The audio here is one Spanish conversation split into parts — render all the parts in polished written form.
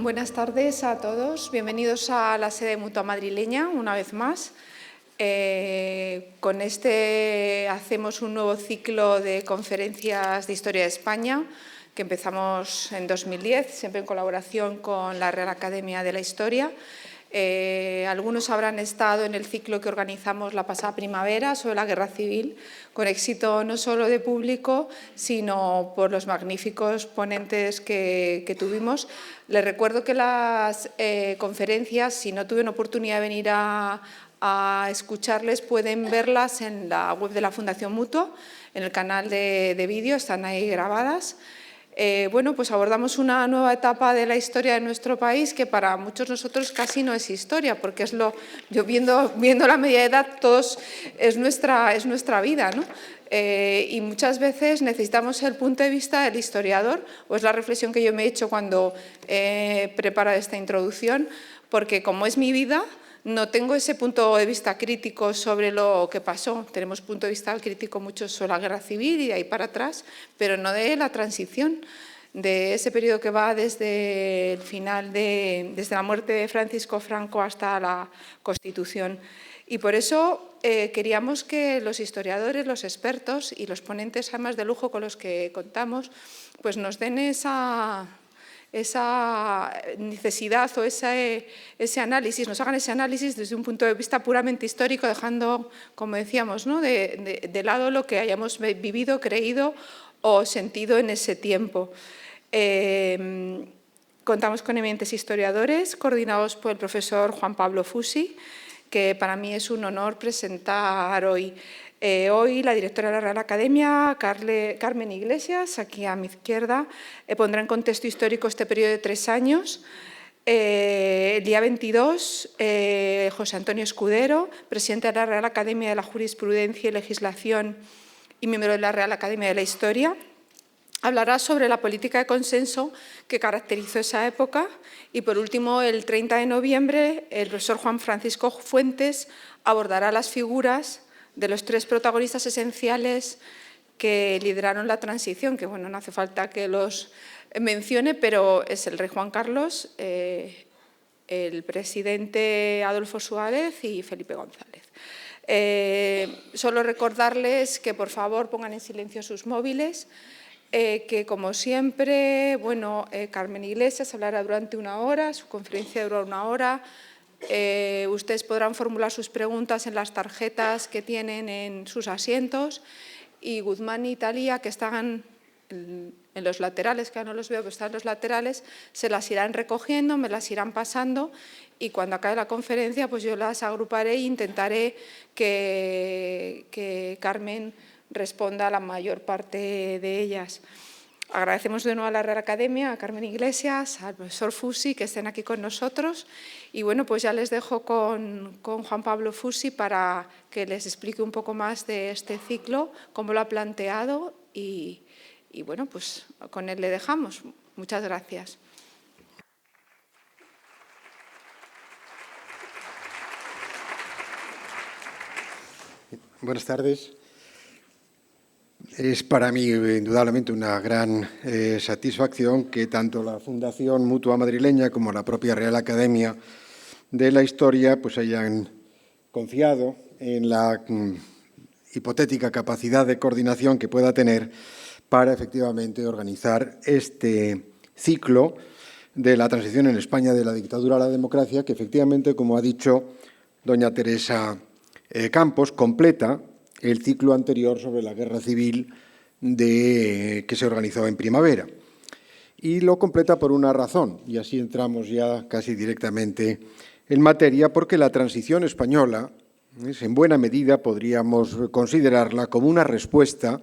Buenas tardes a todos. Bienvenidos a la sede Mutua Madrileña, una vez más. Con este hacemos un nuevo ciclo de conferencias de Historia de España, que empezamos en 2010, siempre en colaboración con la Real Academia de la Historia. Algunos habrán estado en el ciclo que organizamos la pasada primavera sobre la Guerra Civil, con éxito no solo de público, sino por los magníficos ponentes que tuvimos. Les recuerdo que las conferencias, si no tuvieron oportunidad de venir a escucharles, pueden verlas en la web de la Fundación Mutua, en el canal de vídeo, están ahí grabadas. Bueno, pues abordamos una nueva etapa de la historia de nuestro país que para muchos de nosotros casi no es historia, porque es yo viendo la media edad, todos es nuestra vida, ¿no? Y muchas veces necesitamos el punto de vista del historiador, o es la reflexión que yo me he hecho cuando he preparado esta introducción, porque como es mi vida, no tengo ese punto de vista crítico sobre lo que pasó. Tenemos punto de vista crítico mucho sobre la Guerra Civil y de ahí para atrás, pero no de la transición, de ese periodo que va desde el final, desde la muerte de Francisco Franco hasta la Constitución. Y por eso queríamos que los historiadores, los expertos y los ponentes además de lujo con los que contamos, pues nos den esa necesidad o ese análisis, nos hagan ese análisis desde un punto de vista puramente histórico, dejando, como decíamos, ¿no? de lado lo que hayamos vivido, creído o sentido en ese tiempo. Contamos con eminentes historiadores, coordinados por el profesor Juan Pablo Fusi, que para mí es un honor presentar hoy. Hoy la directora de la Real Academia, Carmen Iglesias, aquí a mi izquierda, pondrá en contexto histórico este periodo de 3 años. El día 22, José Antonio Escudero, presidente de la Real Academia de la Jurisprudencia y Legislación y miembro de la Real Academia de la Historia, hablará sobre la política de consenso que caracterizó esa época. Y, por último, el 30 de noviembre, el profesor Juan Francisco Fuentes abordará las figuras de los 3 protagonistas esenciales que lideraron la transición, que bueno, no hace falta que los mencione, pero es el rey Juan Carlos, el presidente Adolfo Suárez y Felipe González. Solo recordarles que por favor pongan en silencio sus móviles, que como siempre, bueno, Carmen Iglesias hablará durante 1 hora, su conferencia durará 1 hora. Ustedes podrán formular sus preguntas en las tarjetas que tienen en sus asientos, y Guzmán y Talía, que están en los laterales, que ahora no los veo, pero están en los laterales, se las irán recogiendo, me las irán pasando, y cuando acabe la conferencia pues yo las agruparé e intentaré que Carmen responda a la mayor parte de ellas. Agradecemos de nuevo a la Real Academia, a Carmen Iglesias, al profesor Fusi, que estén aquí con nosotros. Y bueno, pues ya les dejo con Juan Pablo Fusi para que les explique un poco más de este ciclo, cómo lo ha planteado y bueno, pues con él le dejamos. Muchas gracias. Buenas tardes. Es para mí indudablemente una gran satisfacción que tanto la Fundación Mutua Madrileña como la propia Real Academia de la Historia pues hayan confiado en la hipotética capacidad de coordinación que pueda tener para efectivamente organizar este ciclo de la transición en España de la dictadura a la democracia, que efectivamente, como ha dicho doña Teresa Campos, completa el ciclo anterior sobre la Guerra Civil que se organizó en primavera. Y lo completa por una razón, y así entramos ya casi directamente en materia, porque la transición española, en buena medida podríamos considerarla como una respuesta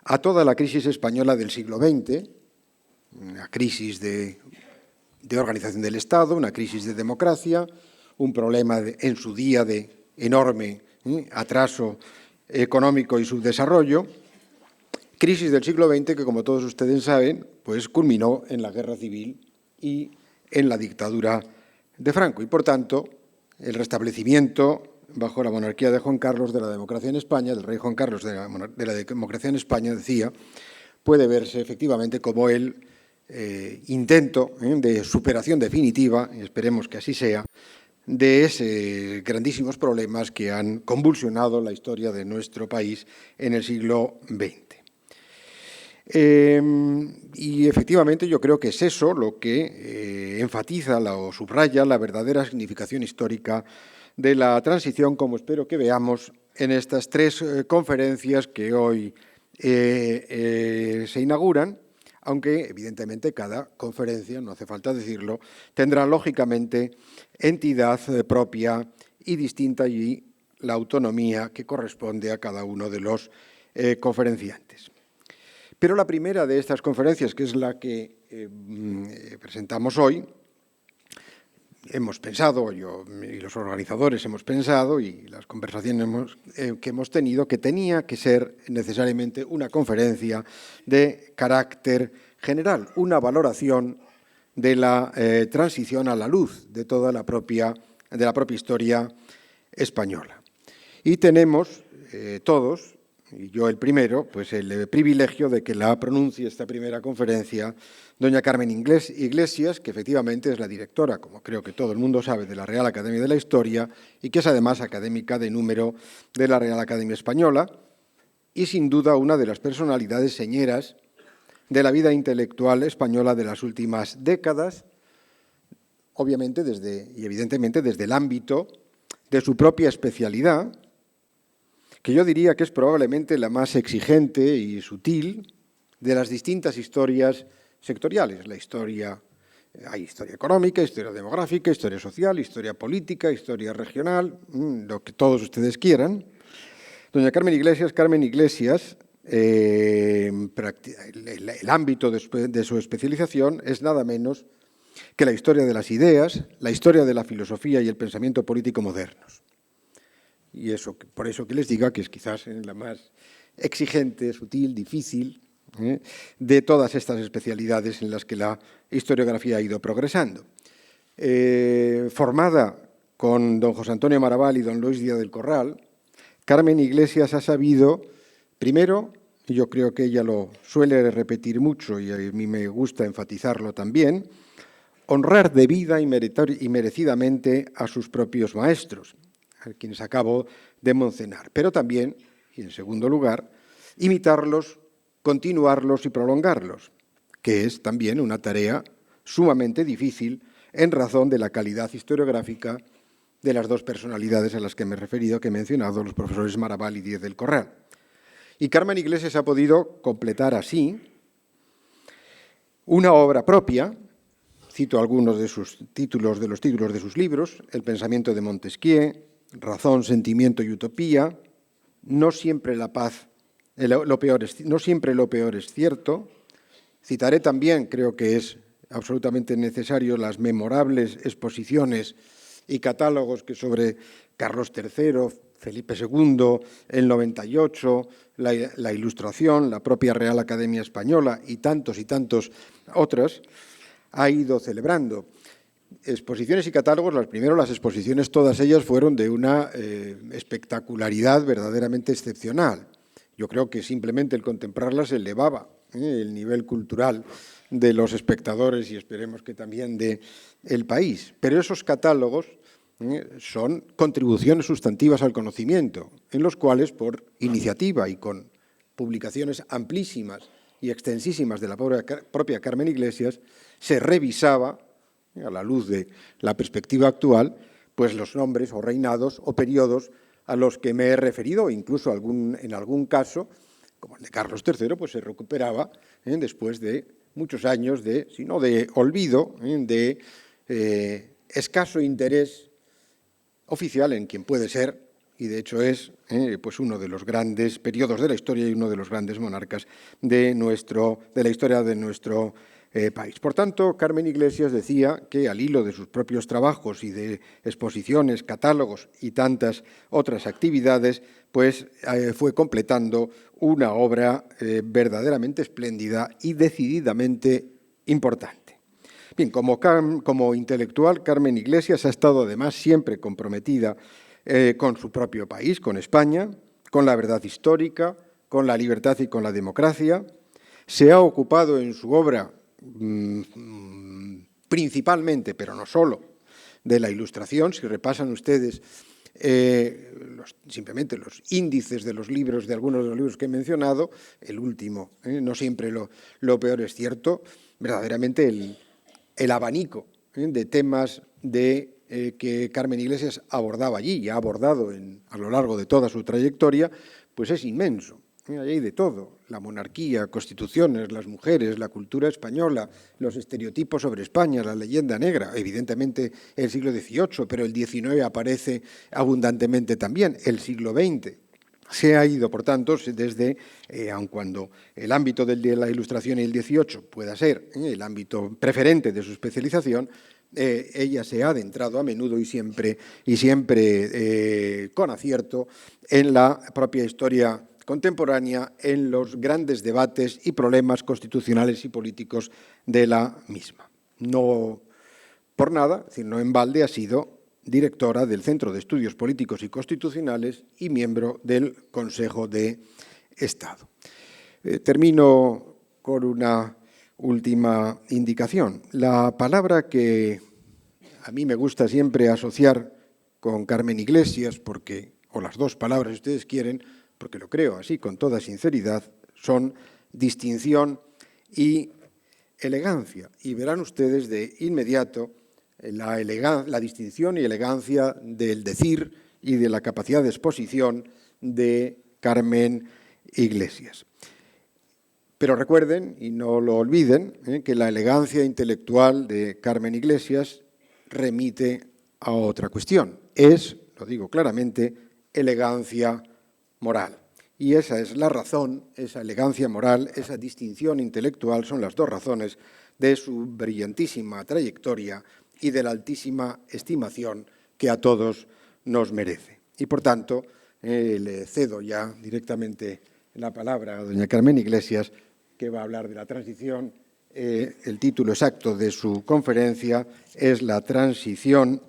a toda la crisis española del siglo XX, una crisis de organización del Estado, una crisis de democracia, un problema en su día de enorme atraso económico y subdesarrollo, crisis del siglo XX que, como todos ustedes saben, pues culminó en la Guerra Civil y en la dictadura de Franco. Y, por tanto, el restablecimiento, bajo la monarquía de Juan Carlos, de la democracia en España, del rey Juan Carlos de la democracia en España, decía, puede verse efectivamente como el intento de superación definitiva, y esperemos que así sea, de esos grandísimos problemas que han convulsionado la historia de nuestro país en el siglo XX. Y efectivamente yo creo que es eso lo que enfatiza o subraya la verdadera significación histórica de la transición, como espero que veamos en estas tres conferencias que hoy se inauguran, aunque evidentemente cada conferencia, no hace falta decirlo, tendrá lógicamente entidad propia y distinta y la autonomía que corresponde a cada uno de los conferenciantes. Pero la primera de estas conferencias, que es la que presentamos hoy, hemos pensado, yo y los organizadores hemos pensado, y las conversaciones que hemos tenido, que tenía que ser necesariamente una conferencia de carácter general, una valoración de la transición a la luz de toda la propia historia española. Y tenemos todos, y yo el primero, pues el privilegio de que la pronuncie esta primera conferencia doña Carmen Iglesias, que efectivamente es la directora, como creo que todo el mundo sabe, de la Real Academia de la Historia y que es además académica de número de la Real Academia Española y sin duda una de las personalidades señeras de la vida intelectual española de las últimas décadas, obviamente y evidentemente desde el ámbito de su propia especialidad, que yo diría que es probablemente la más exigente y sutil de las distintas historias sectoriales. Hay historia económica, historia demográfica, historia social, historia política, historia regional, lo que todos ustedes quieran. Doña Carmen Iglesias, el ámbito de su especialización es nada menos que la historia de las ideas, la historia de la filosofía y el pensamiento político modernos. Y por eso que les diga que es quizás la más exigente, sutil, difícil de todas estas especialidades en las que la historiografía ha ido progresando. Formada con don José Antonio Maraval y don Luis Díaz del Corral, Carmen Iglesias ha sabido, primero, y yo creo que ella lo suele repetir mucho y a mí me gusta enfatizarlo también, honrar debida y merecidamente a sus propios maestros, a quienes acabo de mencionar, pero también, y en segundo lugar, imitarlos, continuarlos y prolongarlos, que es también una tarea sumamente difícil en razón de la calidad historiográfica de las dos personalidades a las que me he referido, que he mencionado, los profesores Maraval y Díaz del Corral. Y Carmen Iglesias ha podido completar así una obra propia, cito algunos de los títulos de sus libros: El pensamiento de Montesquieu, Razón, sentimiento y utopía, No siempre la paz, no siempre lo peor es cierto. Citaré también, creo que es absolutamente necesario, las memorables exposiciones y catálogos que sobre Carlos III, Felipe II, el 98, la Ilustración, la propia Real Academia Española y tantos otras ha ido celebrando. Exposiciones y catálogos, las exposiciones, todas ellas fueron de una espectacularidad verdaderamente excepcional. Yo creo que simplemente el contemplarlas elevaba el nivel cultural de los espectadores y esperemos que también del país. Pero esos catálogos son contribuciones sustantivas al conocimiento, en los cuales, por iniciativa y con publicaciones amplísimas y extensísimas de la propia Carmen Iglesias, se revisaba, a la luz de la perspectiva actual, pues los nombres o reinados o periodos a los que me he referido, incluso en algún caso, como el de Carlos III, pues se recuperaba después de muchos años si no de olvido, de escaso interés oficial en quien puede ser, y de hecho es pues uno de los grandes periodos de la historia y uno de los grandes monarcas de la historia de nuestro país. Por tanto, Carmen Iglesias decía que al hilo de sus propios trabajos y de exposiciones, catálogos y tantas otras actividades, pues fue completando una obra verdaderamente espléndida y decididamente importante. Bien, como intelectual, Carmen Iglesias ha estado además siempre comprometida con su propio país, con España, con la verdad histórica, con la libertad y con la democracia. Se ha ocupado en su obra, principalmente, pero no solo, de la Ilustración. Si repasan ustedes simplemente los índices de los libros, de algunos de los libros que he mencionado, el último, no siempre lo peor es cierto, verdaderamente el abanico de temas que Carmen Iglesias abordaba allí y ha abordado a lo largo de toda su trayectoria, pues es inmenso. Ahí hay de todo: la monarquía, constituciones, las mujeres, la cultura española, los estereotipos sobre España, la leyenda negra, evidentemente el siglo XVIII, pero el XIX aparece abundantemente también, el siglo XX. Se ha ido, por tanto, desde, aun cuando el ámbito de la Ilustración y el XVIII pueda ser el ámbito preferente de su especialización, ella se ha adentrado a menudo y siempre con acierto en la propia historia contemporánea, en los grandes debates y problemas constitucionales y políticos de la misma. No por nada, es decir, no en balde, ha sido directora del Centro de Estudios Políticos y Constitucionales y miembro del Consejo de Estado. Termino con una última indicación. La palabra que a mí me gusta siempre asociar con Carmen Iglesias, o las dos palabras si ustedes quieren, porque lo creo así con toda sinceridad, son distinción y elegancia. Y verán ustedes de inmediato la distinción y elegancia del decir y de la capacidad de exposición de Carmen Iglesias. Pero recuerden, y no lo olviden, que la elegancia intelectual de Carmen Iglesias remite a otra cuestión. Es, lo digo claramente, elegancia moral. Y esa es la razón, esa elegancia moral, esa distinción intelectual son las dos razones de su brillantísima trayectoria y de la altísima estimación que a todos nos merece. Y, por tanto, le cedo ya directamente la palabra a doña Carmen Iglesias, que va a hablar de la transición. El título exacto de su conferencia es La transición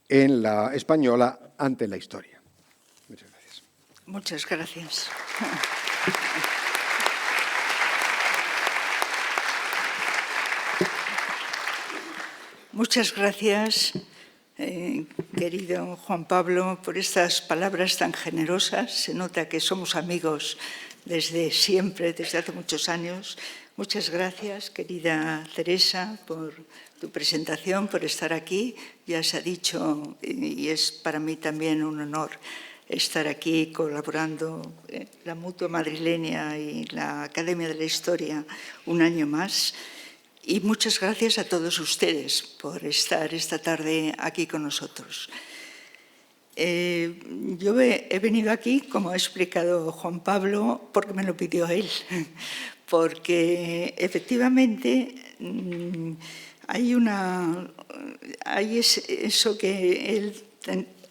en la española ante la historia. Muchas gracias. Muchas gracias. Muchas gracias, querido Juan Pablo, por estas palabras tan generosas. Se nota que somos amigos desde siempre, desde hace muchos años. Muchas gracias, querida Teresa, por tu presentación, por estar aquí. Ya se ha dicho, y es para mí también un honor estar aquí colaborando la Mutua Madrileña y la Academia de la Historia un año más. Y muchas gracias a todos ustedes por estar esta tarde aquí con nosotros. Yo he venido aquí, como ha explicado Juan Pablo, porque me lo pidió él, porque efectivamente hay eso que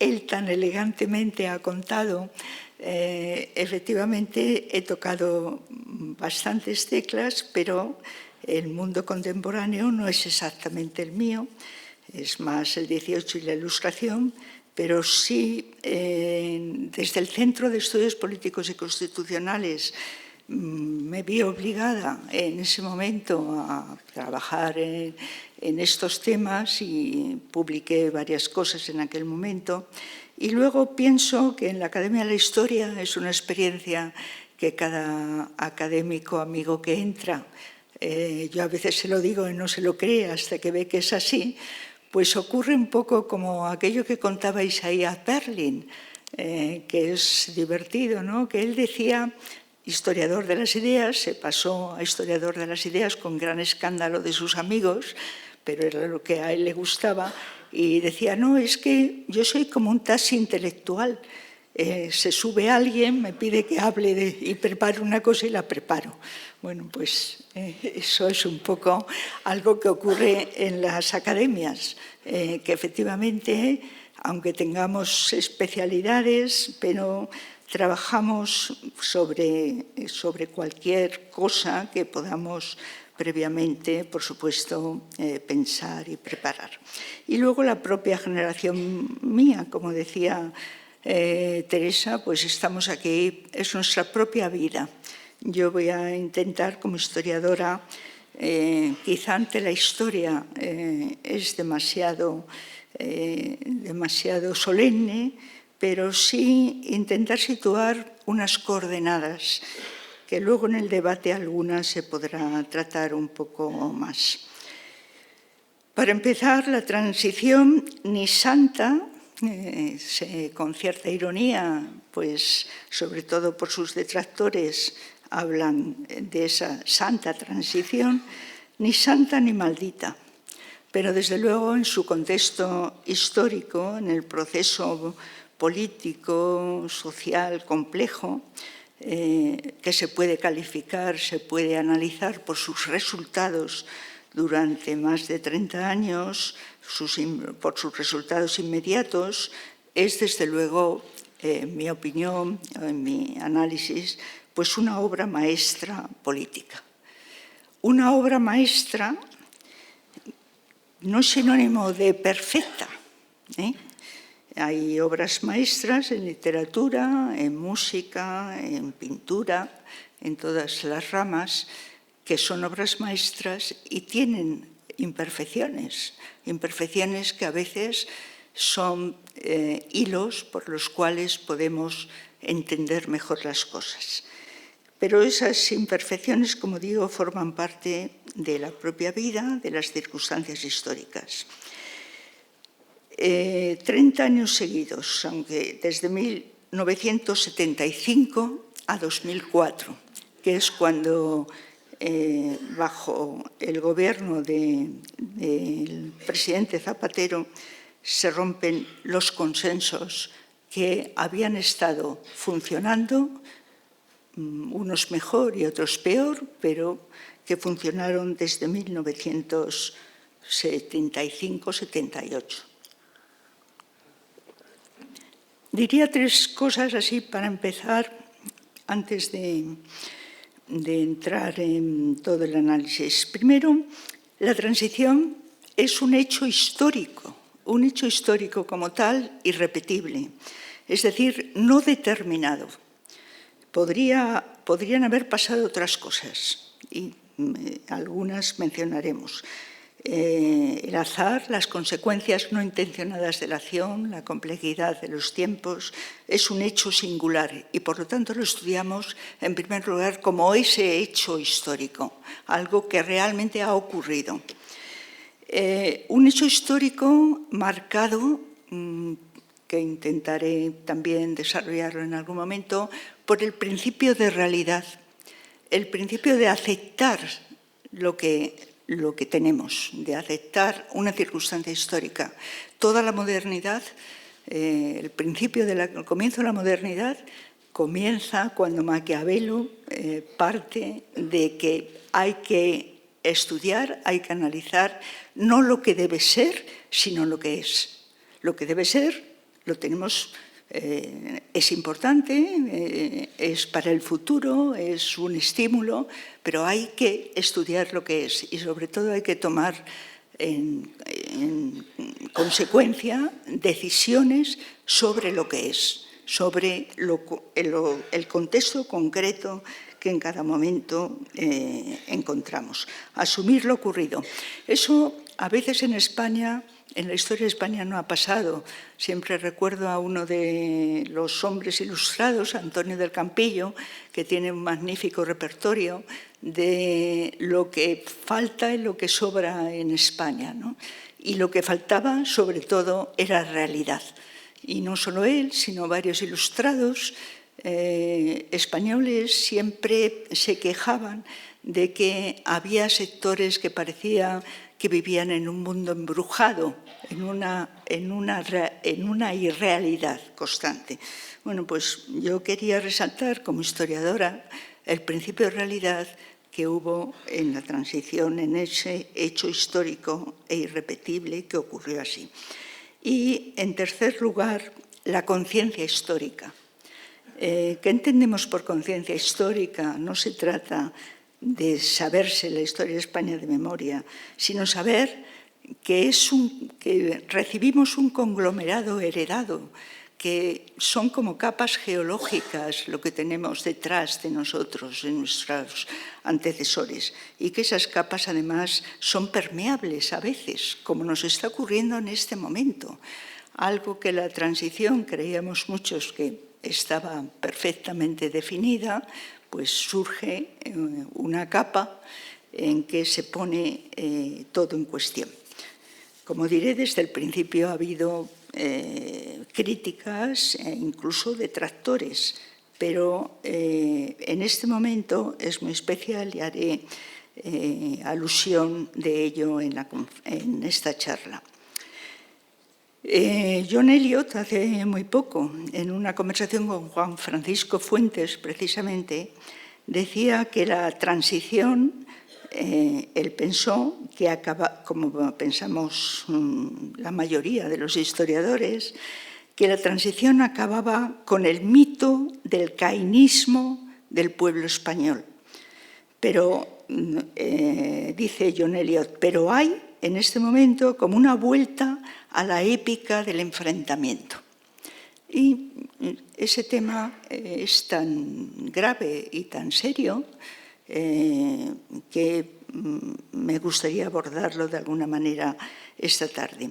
él tan elegantemente ha contado. Efectivamente he tocado bastantes teclas, pero el mundo contemporáneo no es exactamente el mío, es más el XVIII y la Ilustración, pero sí desde el Centro de Estudios Políticos y Constitucionales me vi obligada en ese momento a trabajar en estos temas y publiqué varias cosas en aquel momento. Y luego pienso que en la Academia de la Historia es una experiencia que cada académico amigo que entra, yo a veces se lo digo y no se lo cree hasta que ve que es así, pues ocurre un poco como aquello que contaba Isaiah Berlin, que es divertido, ¿no? Que él decía, historiador de las ideas, se pasó a historiador de las ideas con gran escándalo de sus amigos, pero era lo que a él le gustaba, y decía, no, es que yo soy como un taxi intelectual. Se sube alguien, me pide que hable y prepare una cosa y la preparo. Bueno, pues eso es un poco algo que ocurre en las academias, que efectivamente, aunque tengamos especialidades, pero trabajamos sobre cualquier cosa que podamos previamente, por supuesto, pensar y preparar. Y luego la propia generación mía, como decía Teresa, pues estamos aquí, es nuestra propia vida. Yo voy a intentar, como historiadora, quizá ante la historia es demasiado solemne, pero sí intentar situar unas coordenadas que luego en el debate algunas se podrá tratar un poco más. Para empezar, la transición ni santa, con cierta ironía, pues sobre todo por sus detractores hablan de esa santa transición, ni santa ni maldita. Pero desde luego en su contexto histórico, en el proceso político, social, complejo, que se puede calificar, se puede analizar por sus resultados durante más de 30 años, por sus resultados inmediatos, es desde luego, en mi opinión, en mi análisis, pues una obra maestra política. Una obra maestra no es sinónimo de perfecta, Hay obras maestras en literatura, en música, en pintura, en todas las ramas, que son obras maestras y tienen imperfecciones que a veces son hilos por los cuales podemos entender mejor las cosas. Pero esas imperfecciones, como digo, forman parte de la propia vida, de las circunstancias históricas. 30 años seguidos, aunque desde 1975 a 2004, que es cuando bajo el gobierno del presidente Zapatero se rompen los consensos que habían estado funcionando, unos mejor y otros peor, pero que funcionaron desde 1975-78. Diría tres cosas así para empezar, antes de entrar en todo el análisis. Primero, la transición es un hecho histórico como tal, irrepetible, es decir, no determinado. Podrían haber pasado otras cosas y algunas mencionaremos. El azar, las consecuencias no intencionadas de la acción, la complejidad de los tiempos, es un hecho singular y por lo tanto lo estudiamos en primer lugar como ese hecho histórico, algo que realmente ha ocurrido. Un hecho histórico marcado, que intentaré también desarrollarlo en algún momento, por el principio de realidad, el principio de aceptar lo que tenemos, de aceptar una circunstancia histórica. Toda la modernidad, el comienzo de la modernidad, comienza cuando Maquiavelo parte de que hay que estudiar, hay que analizar no lo que debe ser, sino lo que es. Lo que debe ser lo tenemos, es importante, es para el futuro, es un estímulo, pero hay que estudiar lo que es y sobre todo hay que tomar en consecuencia decisiones sobre lo que es, sobre el contexto concreto que en cada momento encontramos. Asumir lo ocurrido. Eso a veces en España, en la historia de España no ha pasado. Siempre recuerdo a uno de los hombres ilustrados, Antonio del Campillo, que tiene un magnífico repertorio de lo que falta y lo que sobra en España, ¿no? Y lo que faltaba, sobre todo, era realidad. Y no solo él, sino varios ilustrados españoles siempre se quejaban de que había sectores que parecía que vivían en un mundo embrujado, en una irrealidad constante. Bueno, pues yo quería resaltar como historiadora el principio de realidad que hubo en la transición, en ese hecho histórico e irrepetible que ocurrió así. Y, en tercer lugar, la conciencia histórica. ¿Qué entendemos por conciencia histórica? No se trata de saberse la historia de España de memoria, sino saber que recibimos un conglomerado heredado que son como capas geológicas lo que tenemos detrás de nosotros, de nuestros antecesores, y que esas capas además son permeables a veces, como nos está ocurriendo en este momento. Algo que la transición creíamos muchos que estaba perfectamente definida, pues surge una capa en que se pone todo en cuestión. Como diré, desde el principio ha habido críticas e incluso detractores, pero en este momento es muy especial y haré alusión de ello en esta charla. John Eliot hace muy poco, en una conversación con Juan Francisco Fuentes, precisamente, decía que la transición, él pensó que acaba, como pensamos la mayoría de los historiadores, que la transición acababa con el mito del caínismo del pueblo español. Pero, dice John Eliot, pero hay en este momento como una vuelta a la épica del enfrentamiento. Y ese tema es tan grave y tan serio que me gustaría abordarlo de alguna manera esta tarde.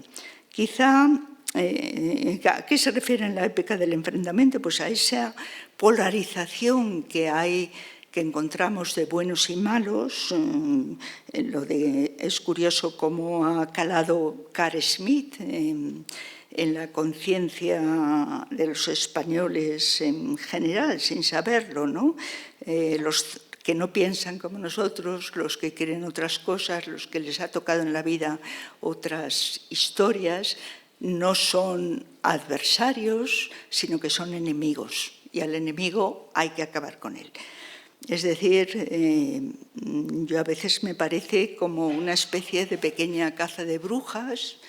Quizá, ¿a qué se refiere en la épica del enfrentamiento? Pues a esa polarización que hay, que encontramos de buenos y malos. Es curioso cómo ha calado Carl Schmitt en la conciencia de los españoles en general, sin saberlo, ¿no? Los que no piensan como nosotros, los que quieren otras cosas, los que les ha tocado en la vida otras historias, no son adversarios, sino que son enemigos. Y al enemigo hay que acabar con él. Es decir, yo a veces me parece como una especie de pequeña caza de brujas,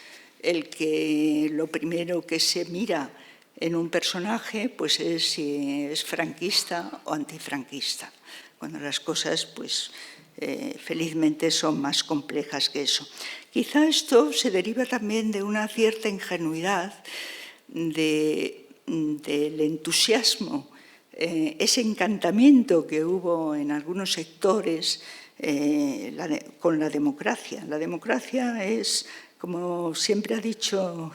el que lo primero que se mira en un personaje pues es si es franquista o antifranquista, cuando las cosas pues felizmente son más complejas que eso. Quizá esto se deriva también de una cierta ingenuidad del entusiasmo, ese encantamiento que hubo en algunos sectores con la democracia. La democracia es, como siempre ha dicho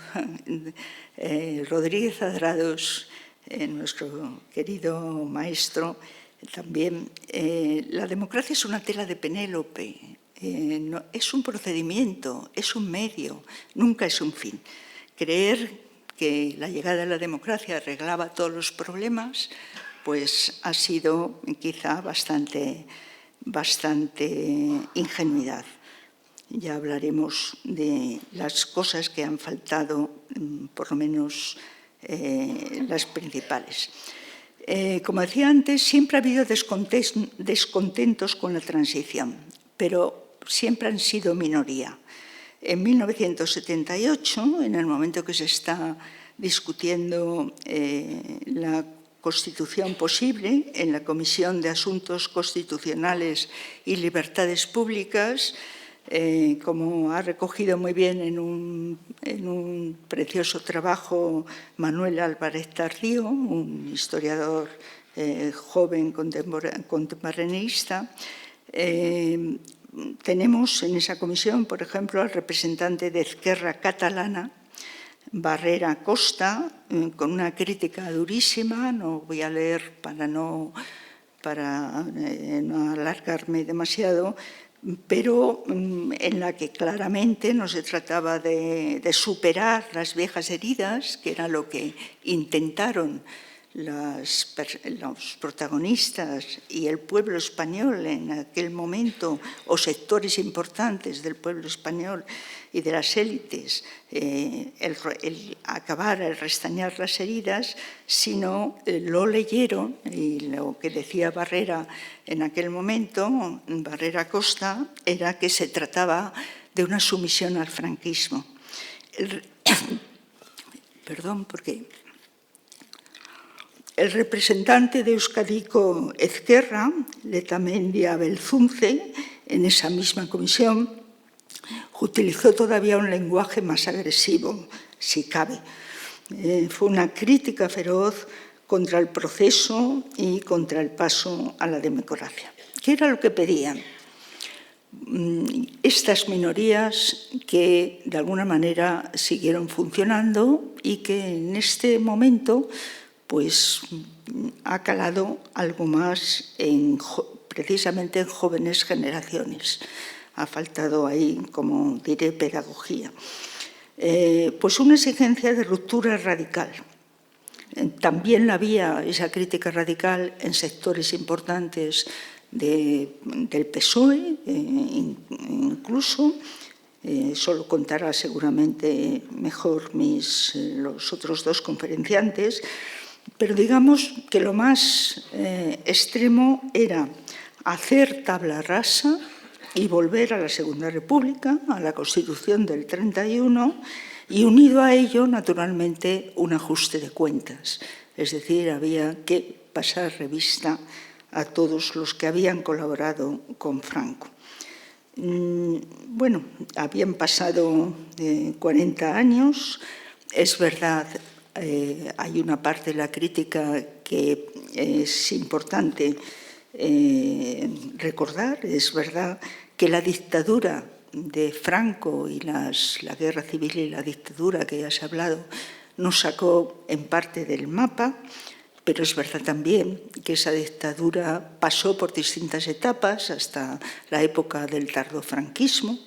Rodríguez Adrados, nuestro querido maestro, también, la democracia es una tela de Penélope, es un procedimiento, es un medio, nunca es un fin. Creer que la llegada de la democracia arreglaba todos los problemas, pues ha sido quizá bastante ingenuidad. Ya hablaremos de las cosas que han faltado, por lo menos las principales. Como decía antes, siempre ha habido descontentos con la transición, pero siempre han sido minoría. En 1978, en el momento que se está discutiendo la Constitución posible en la Comisión de Asuntos Constitucionales y Libertades Públicas, como ha recogido muy bien en un precioso trabajo Manuel Álvarez Tardío, un historiador joven contemporaneista, tenemos en esa comisión, por ejemplo, al representante de Esquerra Catalana, Barrera Costa, con una crítica durísima, no voy a leer para no alargarme demasiado, pero en la que claramente no se trataba de superar las viejas heridas, que era lo que intentaron los protagonistas y el pueblo español en aquel momento, o sectores importantes del pueblo español y de las élites, el acabar, el restañar las heridas, sino lo leyeron, y lo que decía Barrera en aquel momento, Barrera Costa, era que se trataba de una sumisión al franquismo. Perdón, porque el representante de Euskadiko Ezkerra, Letamendia Belzunce, en esa misma comisión, utilizó todavía un lenguaje más agresivo, si cabe. Fue una crítica feroz contra el proceso y contra el paso a la democracia. ¿Qué era lo que pedían? Estas minorías que de alguna manera siguieron funcionando y que en este momento pues, ha calado algo más precisamente en jóvenes generaciones. Ha faltado ahí, como diré, pedagogía. Pues una exigencia de ruptura radical. También había esa crítica radical en sectores importantes del PSOE, incluso. Solo contará seguramente mejor los otros dos conferenciantes, pero digamos que lo más extremo era hacer tabla rasa y volver a la Segunda República, a la Constitución del 31, y unido a ello, naturalmente, un ajuste de cuentas. Es decir, había que pasar revista a todos los que habían colaborado con Franco. Bueno, habían pasado 40 años. Es verdad, hay una parte de la crítica que es importante recordar. Es verdad que la dictadura de Franco y la guerra civil y la dictadura que ya se ha hablado nos sacó en parte del mapa, pero es verdad también que esa dictadura pasó por distintas etapas hasta la época del tardofranquismo,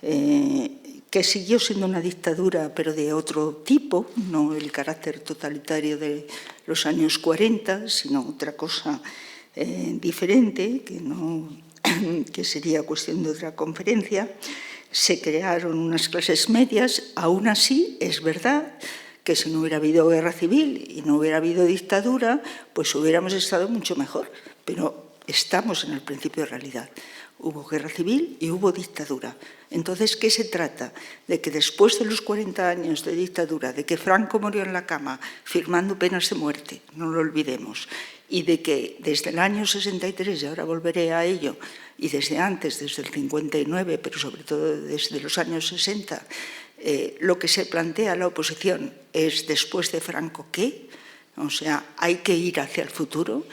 que siguió siendo una dictadura pero de otro tipo, no el carácter totalitario de los años 40, sino otra cosa diferente, que sería cuestión de otra conferencia. Se crearon unas clases medias. Aún así, es verdad que si no hubiera habido guerra civil y no hubiera habido dictadura, pues hubiéramos estado mucho mejor. Pero estamos en el principio de realidad. Hubo guerra civil y hubo dictadura. Entonces, ¿qué se trata? De que después de los 40 años de dictadura, de que Franco murió en la cama firmando penas de muerte, no lo olvidemos, y de que desde el año 63, y ahora volveré a ello, y desde antes, desde el 59, pero sobre todo desde los años 60, lo que se plantea la oposición es después de Franco, ¿qué? O sea, hay que ir hacia el futuro.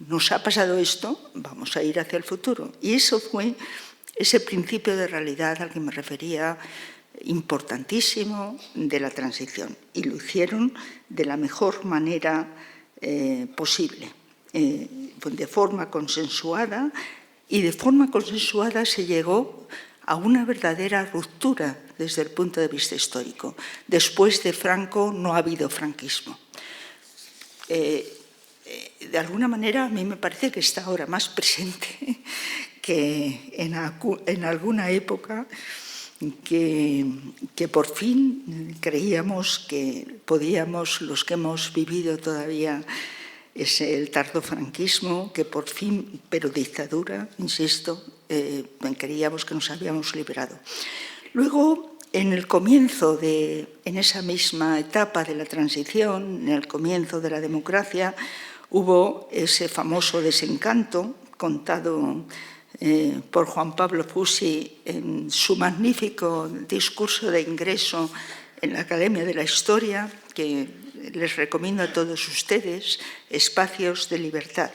Nos ha pasado esto, vamos a ir hacia el futuro. Y eso fue ese principio de realidad al que me refería, importantísimo, de la transición. Y lo hicieron de la mejor manera posible, de forma consensuada, y de forma consensuada se llegó a una verdadera ruptura desde el punto de vista histórico. Después de Franco no ha habido franquismo. De alguna manera, a mí me parece que está ahora más presente que en alguna época que por fin creíamos que podíamos, los que hemos vivido todavía el tardofranquismo, que por fin, pero dictadura, insisto, creíamos que nos habíamos liberado. Luego, en el comienzo en esa misma etapa de la transición, en el comienzo de la democracia, hubo ese famoso desencanto contado por Juan Pablo Fusi en su magnífico discurso de ingreso en la Academia de la Historia, que les recomiendo a todos ustedes, Espacios de Libertad,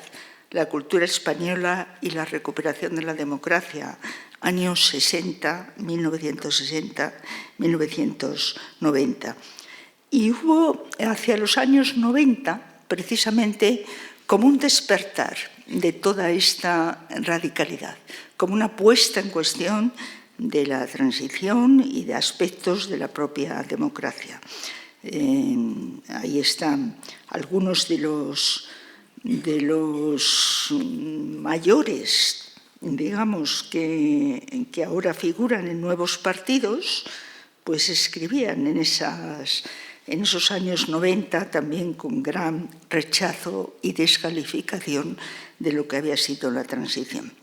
la cultura española y la recuperación de la democracia, años 60, 1960, 1990. Y hubo hacia los años 90, precisamente, como un despertar de toda esta radicalidad, como una puesta en cuestión de la transición y de aspectos de la propia democracia. Ahí están algunos de los mayores, digamos, que ahora figuran en nuevos partidos, pues escribían en esos años 90 también con gran rechazo y descalificación de lo que había sido la transición.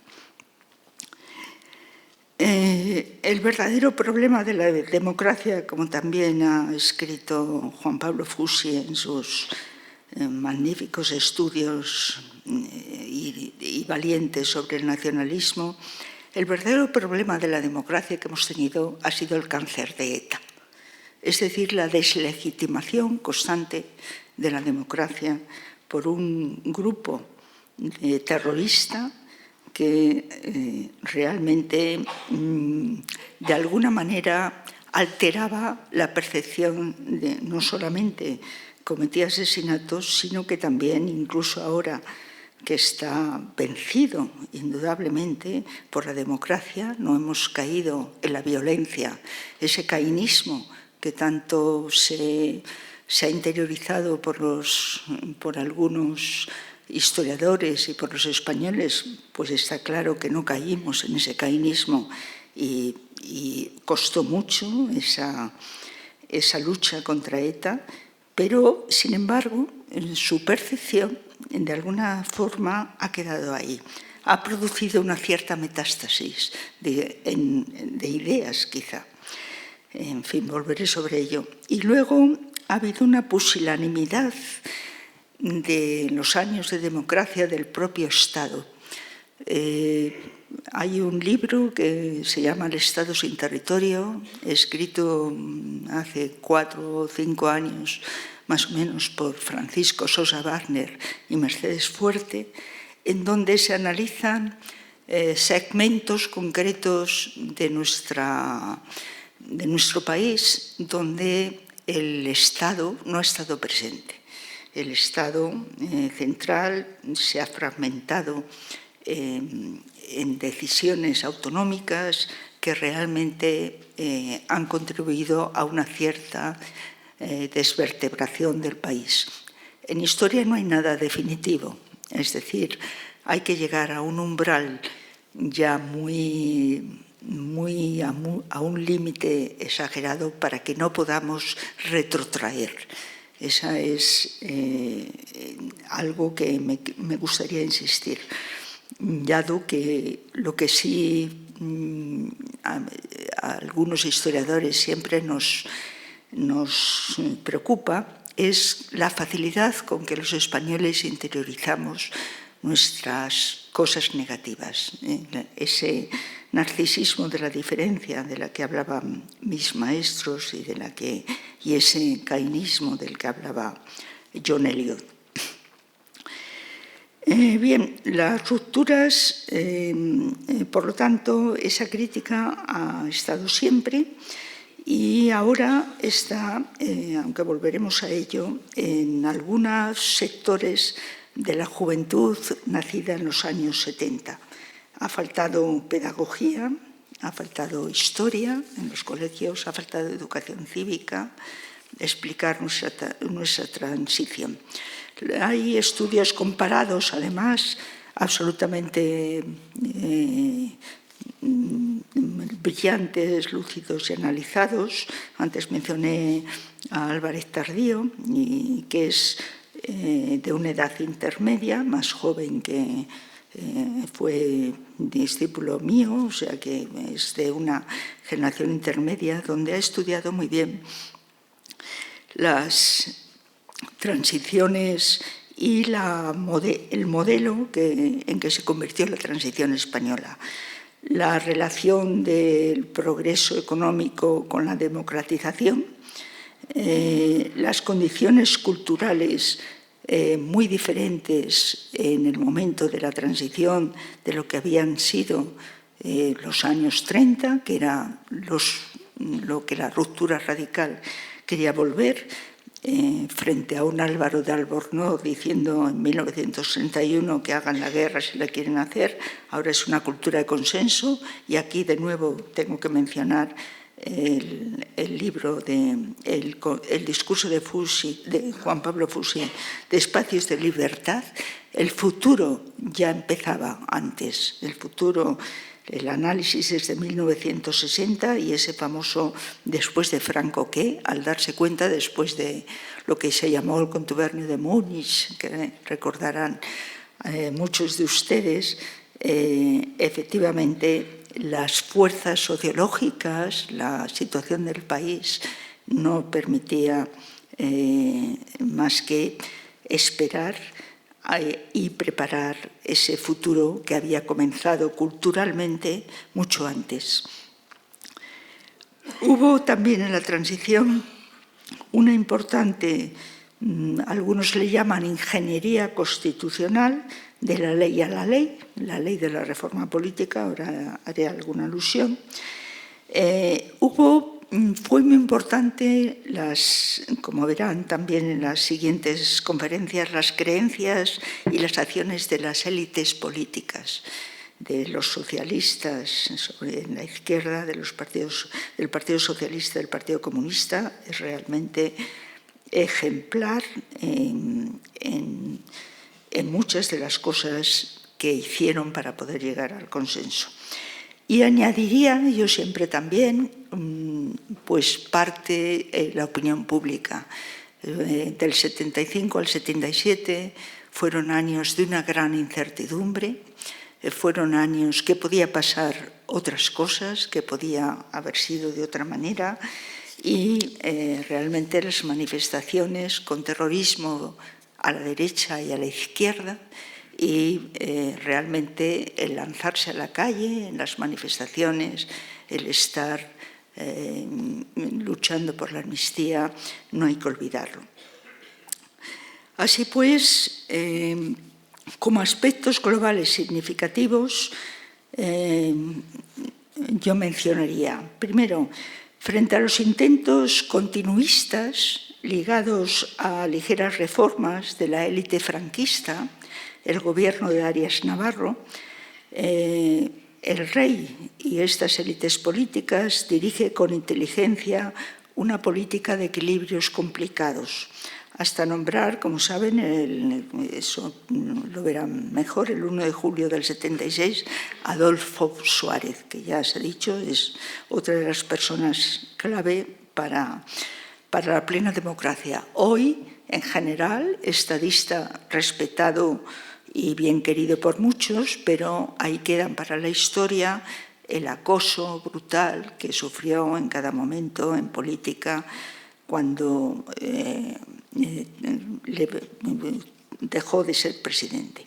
El verdadero problema de la democracia, como también ha escrito Juan Pablo Fusi en sus magníficos estudios y valientes sobre el nacionalismo, el verdadero problema de la democracia que hemos tenido ha sido el cáncer de ETA. es decir, la deslegitimación constante de la democracia por un grupo terrorista que realmente, de alguna manera, alteraba la percepción de no solamente cometía asesinatos, sino que también, incluso ahora que está vencido indudablemente por la democracia, no hemos caído en la violencia, ese cainismo que tanto se ha interiorizado por algunos historiadores y por los españoles, pues está claro que no caímos en ese cainismo y costó mucho esa lucha contra ETA, pero, sin embargo, su percepción de alguna forma ha quedado ahí. Ha producido una cierta metástasis de ideas, quizá. En fin, volveré sobre ello. Y luego ha habido una pusilanimidad de los años de democracia del propio Estado. Hay un libro que se llama El Estado sin territorio, escrito hace 4 o 5 años, más o menos, por Francisco Sosa Wagner y Mercedes Fuerte, en donde se analizan segmentos concretos de nuestro país donde el Estado no ha estado presente. El Estado central se ha fragmentado en decisiones autonómicas que realmente han contribuido a una cierta desvertebración del país. En historia no hay nada definitivo, es decir, hay que llegar a un umbral ya a un límite exagerado para que no podamos retrotraer. Esa es algo que me gustaría insistir, dado que lo que sí a algunos historiadores siempre nos preocupa es la facilidad con que los españoles interiorizamos nuestras cosas negativas. Ese narcisismo de la diferencia de la que hablaban mis maestros y ese cainismo del que hablaba John Eliot. Bien, las rupturas, por lo tanto, esa crítica ha estado siempre y ahora está, aunque volveremos a ello, en algunos sectores de la juventud nacida en los años 70. Ha faltado pedagogía, ha faltado historia en los colegios, ha faltado educación cívica, explicar nuestra transición. Hay estudios comparados, además, absolutamente brillantes, lúcidos y analizados. Antes mencioné a Álvarez Tardío, que es de una edad intermedia, más joven que fue discípulo mío, o sea que es de una generación intermedia, donde ha estudiado muy bien las transiciones y el modelo en que se convirtió la transición española. La relación del progreso económico con la democratización, las condiciones culturales muy diferentes en el momento de la transición de lo que habían sido los años 30, que era lo que la ruptura radical quería volver, frente a un Álvaro de Albornoz diciendo en 1931 que hagan la guerra si la quieren hacer. Ahora es una cultura de consenso, y aquí de nuevo tengo que mencionar el libro el discurso de Juan Pablo Fusi, de Espacios de Libertad. El futuro ya empezaba antes, el análisis es de 1960 y ese famoso después de Franco, que al darse cuenta, después de lo que se llamó el contubernio de Múnich, que recordarán muchos de ustedes, efectivamente las fuerzas sociológicas, la situación del país no permitía más que esperar y preparar ese futuro que había comenzado culturalmente mucho antes. Hubo también en la transición una importante, algunos le llaman ingeniería constitucional, de la ley a la ley de la reforma política, ahora haré alguna alusión. Fue muy importante, como verán también en las siguientes conferencias, las creencias y las acciones de las élites políticas, de los socialistas en la izquierda, del Partido Socialista, del Partido Comunista. Es realmente ejemplar en muchas de las cosas que hicieron para poder llegar al consenso. Y añadiría, yo siempre también, pues parte la opinión pública. Del 75 al 77 fueron años de una gran incertidumbre, fueron años que podía pasar otras cosas, que podía haber sido de otra manera, y realmente las manifestaciones con terrorismo a la derecha y a la izquierda, y realmente el lanzarse a la calle en las manifestaciones, el estar luchando por la amnistía, no hay que olvidarlo. Así pues, como aspectos globales significativos, yo mencionaría, primero, frente a los intentos continuistas ligados a ligeras reformas de la élite franquista, el gobierno de Arias Navarro, el rey y estas élites políticas dirigen con inteligencia una política de equilibrios complicados, hasta nombrar, como saben, eso lo verán mejor, el 1 de julio del 76, Adolfo Suárez, que ya se ha dicho, es otra de las personas clave para la plena democracia. Hoy, en general, estadista respetado y bien querido por muchos, pero ahí quedan para la historia el acoso brutal que sufrió en cada momento en política cuando dejó de ser presidente.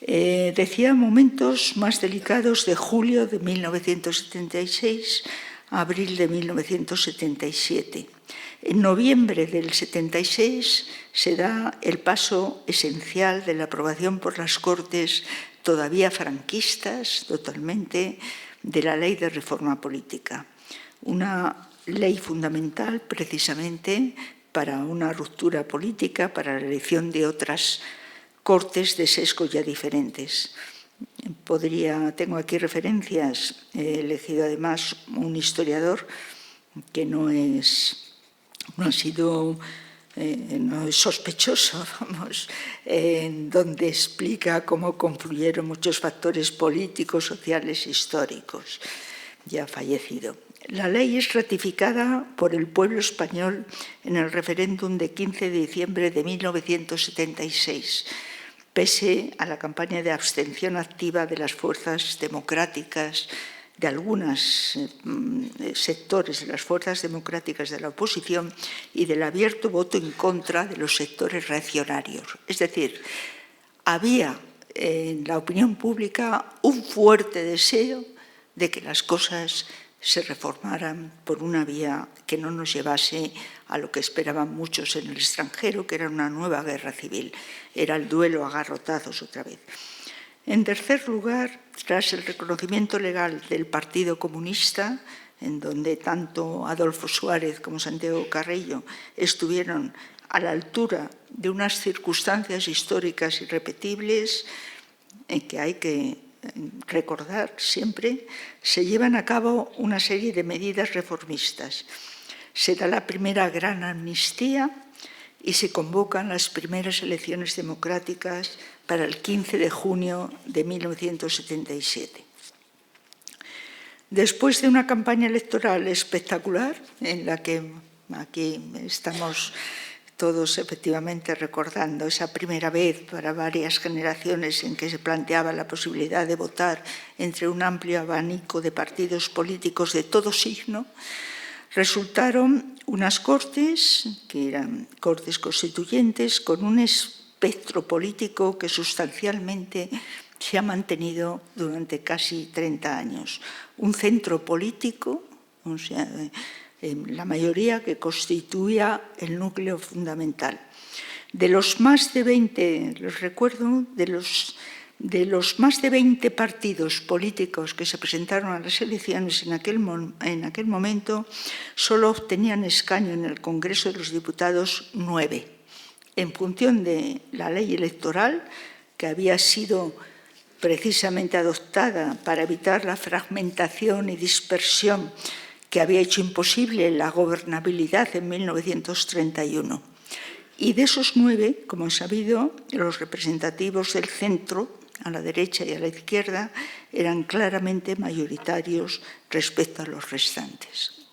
Decía momentos más delicados de julio de 1976 a abril de 1977. En noviembre del 76 se da el paso esencial de la aprobación por las Cortes, todavía franquistas totalmente, de la Ley de Reforma Política. Una ley fundamental precisamente para una ruptura política, para la elección de otras Cortes de sesgo ya diferentes. Tengo aquí referencias, he elegido además un historiador que no es sospechoso, donde explica cómo confluyeron muchos factores políticos, sociales e históricos, ya fallecido. La ley es ratificada por el pueblo español en el referéndum de 15 de diciembre de 1976, pese a la campaña de abstención activa de las fuerzas democráticas, de algunos sectores de las fuerzas democráticas de la oposición y del abierto voto en contra de los sectores reaccionarios. Es decir, había en la opinión pública un fuerte deseo de que las cosas se reformaran por una vía que no nos llevase a lo que esperaban muchos en el extranjero, que era una nueva guerra civil, era el duelo a garrotazos otra vez. En tercer lugar, tras el reconocimiento legal del Partido Comunista, en donde tanto Adolfo Suárez como Santiago Carrillo estuvieron a la altura de unas circunstancias históricas irrepetibles que hay que recordar siempre, se llevan a cabo una serie de medidas reformistas. Se da la primera gran amnistía y se convocan las primeras elecciones democráticas para el 15 de junio de 1977. Después de una campaña electoral espectacular, en la que aquí estamos todos efectivamente recordando esa primera vez para varias generaciones en que se planteaba la posibilidad de votar entre un amplio abanico de partidos políticos de todo signo, resultaron unas Cortes, que eran Cortes constituyentes, con un espectro político que sustancialmente se ha mantenido durante casi 30 años. Un centro político o sea, la mayoría que constituía el núcleo fundamental. De los más de 20, les recuerdo, de los más de 20 partidos políticos que se presentaron a las elecciones en aquel momento, solo obtenían escaño en el Congreso de los Diputados 9, en función de la ley electoral, que había sido precisamente adoptada para evitar la fragmentación y dispersión que había hecho imposible la gobernabilidad en 1931. Y de esos 9, como he sabido, los representativos del centro, a la derecha y a la izquierda, eran claramente mayoritarios respecto a los restantes.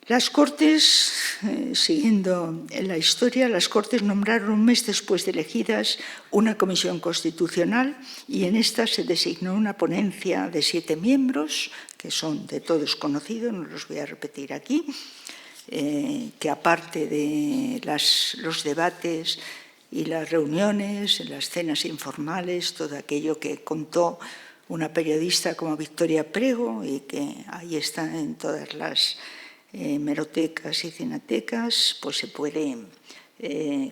Las Cortes, siguiendo en la historia, las Cortes nombraron un mes después de elegidas una comisión constitucional y en esta se designó una ponencia de 7 miembros, que son de todos conocidos, no los voy a repetir aquí, que aparte de los debates y las reuniones, las cenas informales, todo aquello que contó una periodista como Victoria Prego y que ahí está en todas las hemerotecas y cinetecas, pues se puede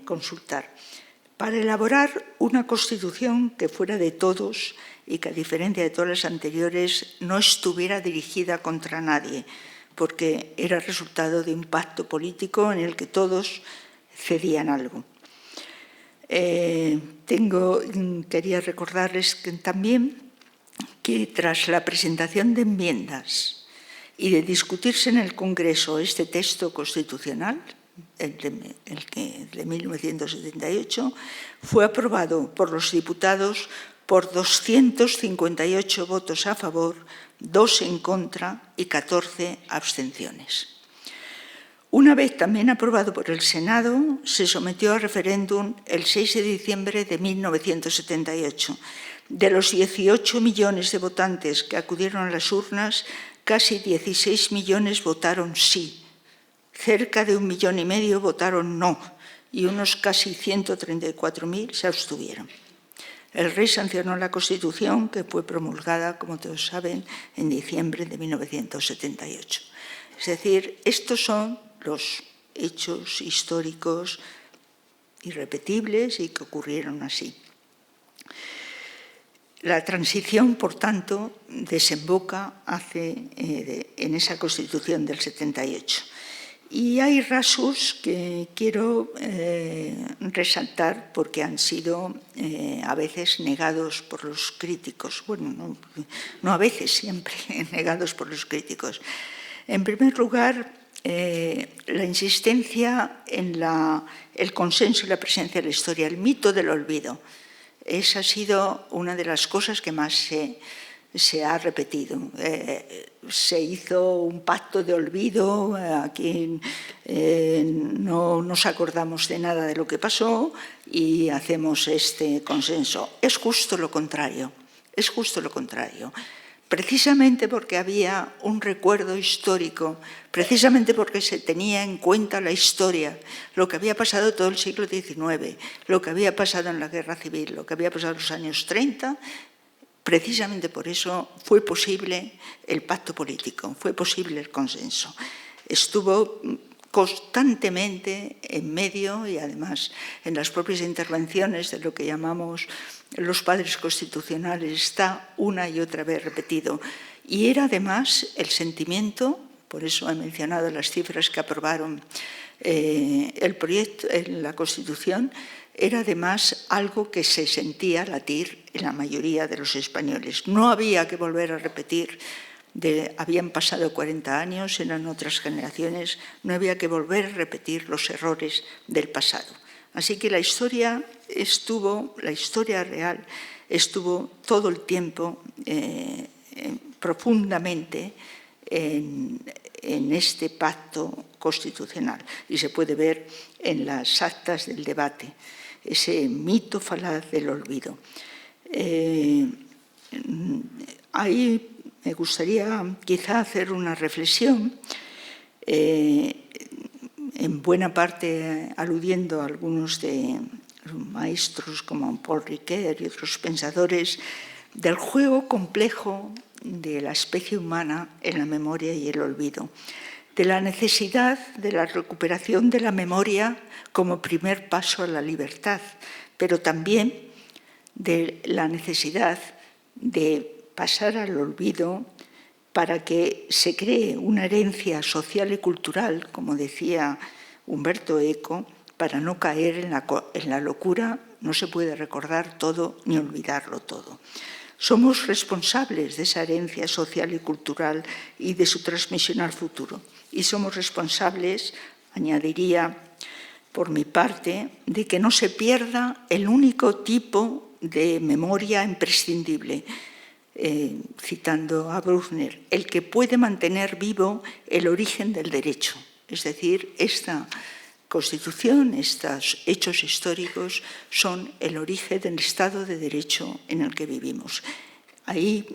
consultar. Para elaborar una Constitución que fuera de todos y que, a diferencia de todas las anteriores, no estuviera dirigida contra nadie, porque era resultado de un pacto político en el que todos cedían algo. Quería recordarles también que tras la presentación de enmiendas y de discutirse en el Congreso este texto constitucional, el de 1978, fue aprobado por los diputados por 258 votos a favor, 2 en contra y 14 abstenciones. Una vez también aprobado por el Senado, se sometió a referéndum el 6 de diciembre de 1978. De los 18 millones de votantes que acudieron a las urnas, casi 16 millones votaron sí, cerca de 1,5 millones votaron no y unos casi 134.000 se abstuvieron. El rey sancionó la Constitución, que fue promulgada, como todos saben, en diciembre de 1978. Es decir, estos son los hechos históricos irrepetibles y que ocurrieron así. La transición, por tanto, desemboca en esa Constitución del 78. Y hay rasgos que quiero resaltar porque han sido a veces negados por los críticos. Bueno, no a veces, siempre negados por los críticos. En primer lugar, la insistencia en el consenso y la presencia de la historia, el mito del olvido. Esa ha sido una de las cosas que más se ha repetido. Se hizo un pacto de olvido, aquí no nos acordamos de nada de lo que pasó y hacemos este consenso. Es justo lo contrario, es justo lo contrario. Precisamente porque había un recuerdo histórico, precisamente porque se tenía en cuenta la historia, lo que había pasado todo el siglo XIX, lo que había pasado en la Guerra Civil, lo que había pasado en los años 30, precisamente por eso fue posible el pacto político, fue posible el consenso. Estuvo constantemente en medio y además en las propias intervenciones de lo que llamamos los padres constitucionales está una y otra vez repetido. Y era además el sentimiento, por eso he mencionado las cifras que aprobaron el proyecto en la Constitución, era además algo que se sentía latir en la mayoría de los españoles. No había que volver a repetir, habían pasado 40 años, eran otras generaciones, no había que volver a repetir los errores del pasado. Así que la historia real estuvo todo el tiempo profundamente en este pacto constitucional y se puede ver en las actas del debate, ese mito falaz del olvido. Ahí me gustaría quizá hacer una reflexión, en buena parte aludiendo a algunos de los maestros como Paul Ricoeur y otros pensadores, del juego complejo de la especie humana en la memoria y el olvido, de la necesidad de la recuperación de la memoria como primer paso a la libertad, pero también de la necesidad de pasar al olvido para que se cree una herencia social y cultural, como decía Umberto Eco, para no caer en la locura. No se puede recordar todo ni olvidarlo todo. Somos responsables de esa herencia social y cultural y de su transmisión al futuro. Y somos responsables, añadiría por mi parte, de que no se pierda el único tipo de memoria imprescindible, citando a Bruckner, el que puede mantener vivo el origen del derecho. Es decir, esta Constitución, estos hechos históricos son el origen del Estado de Derecho en el que vivimos. Ahí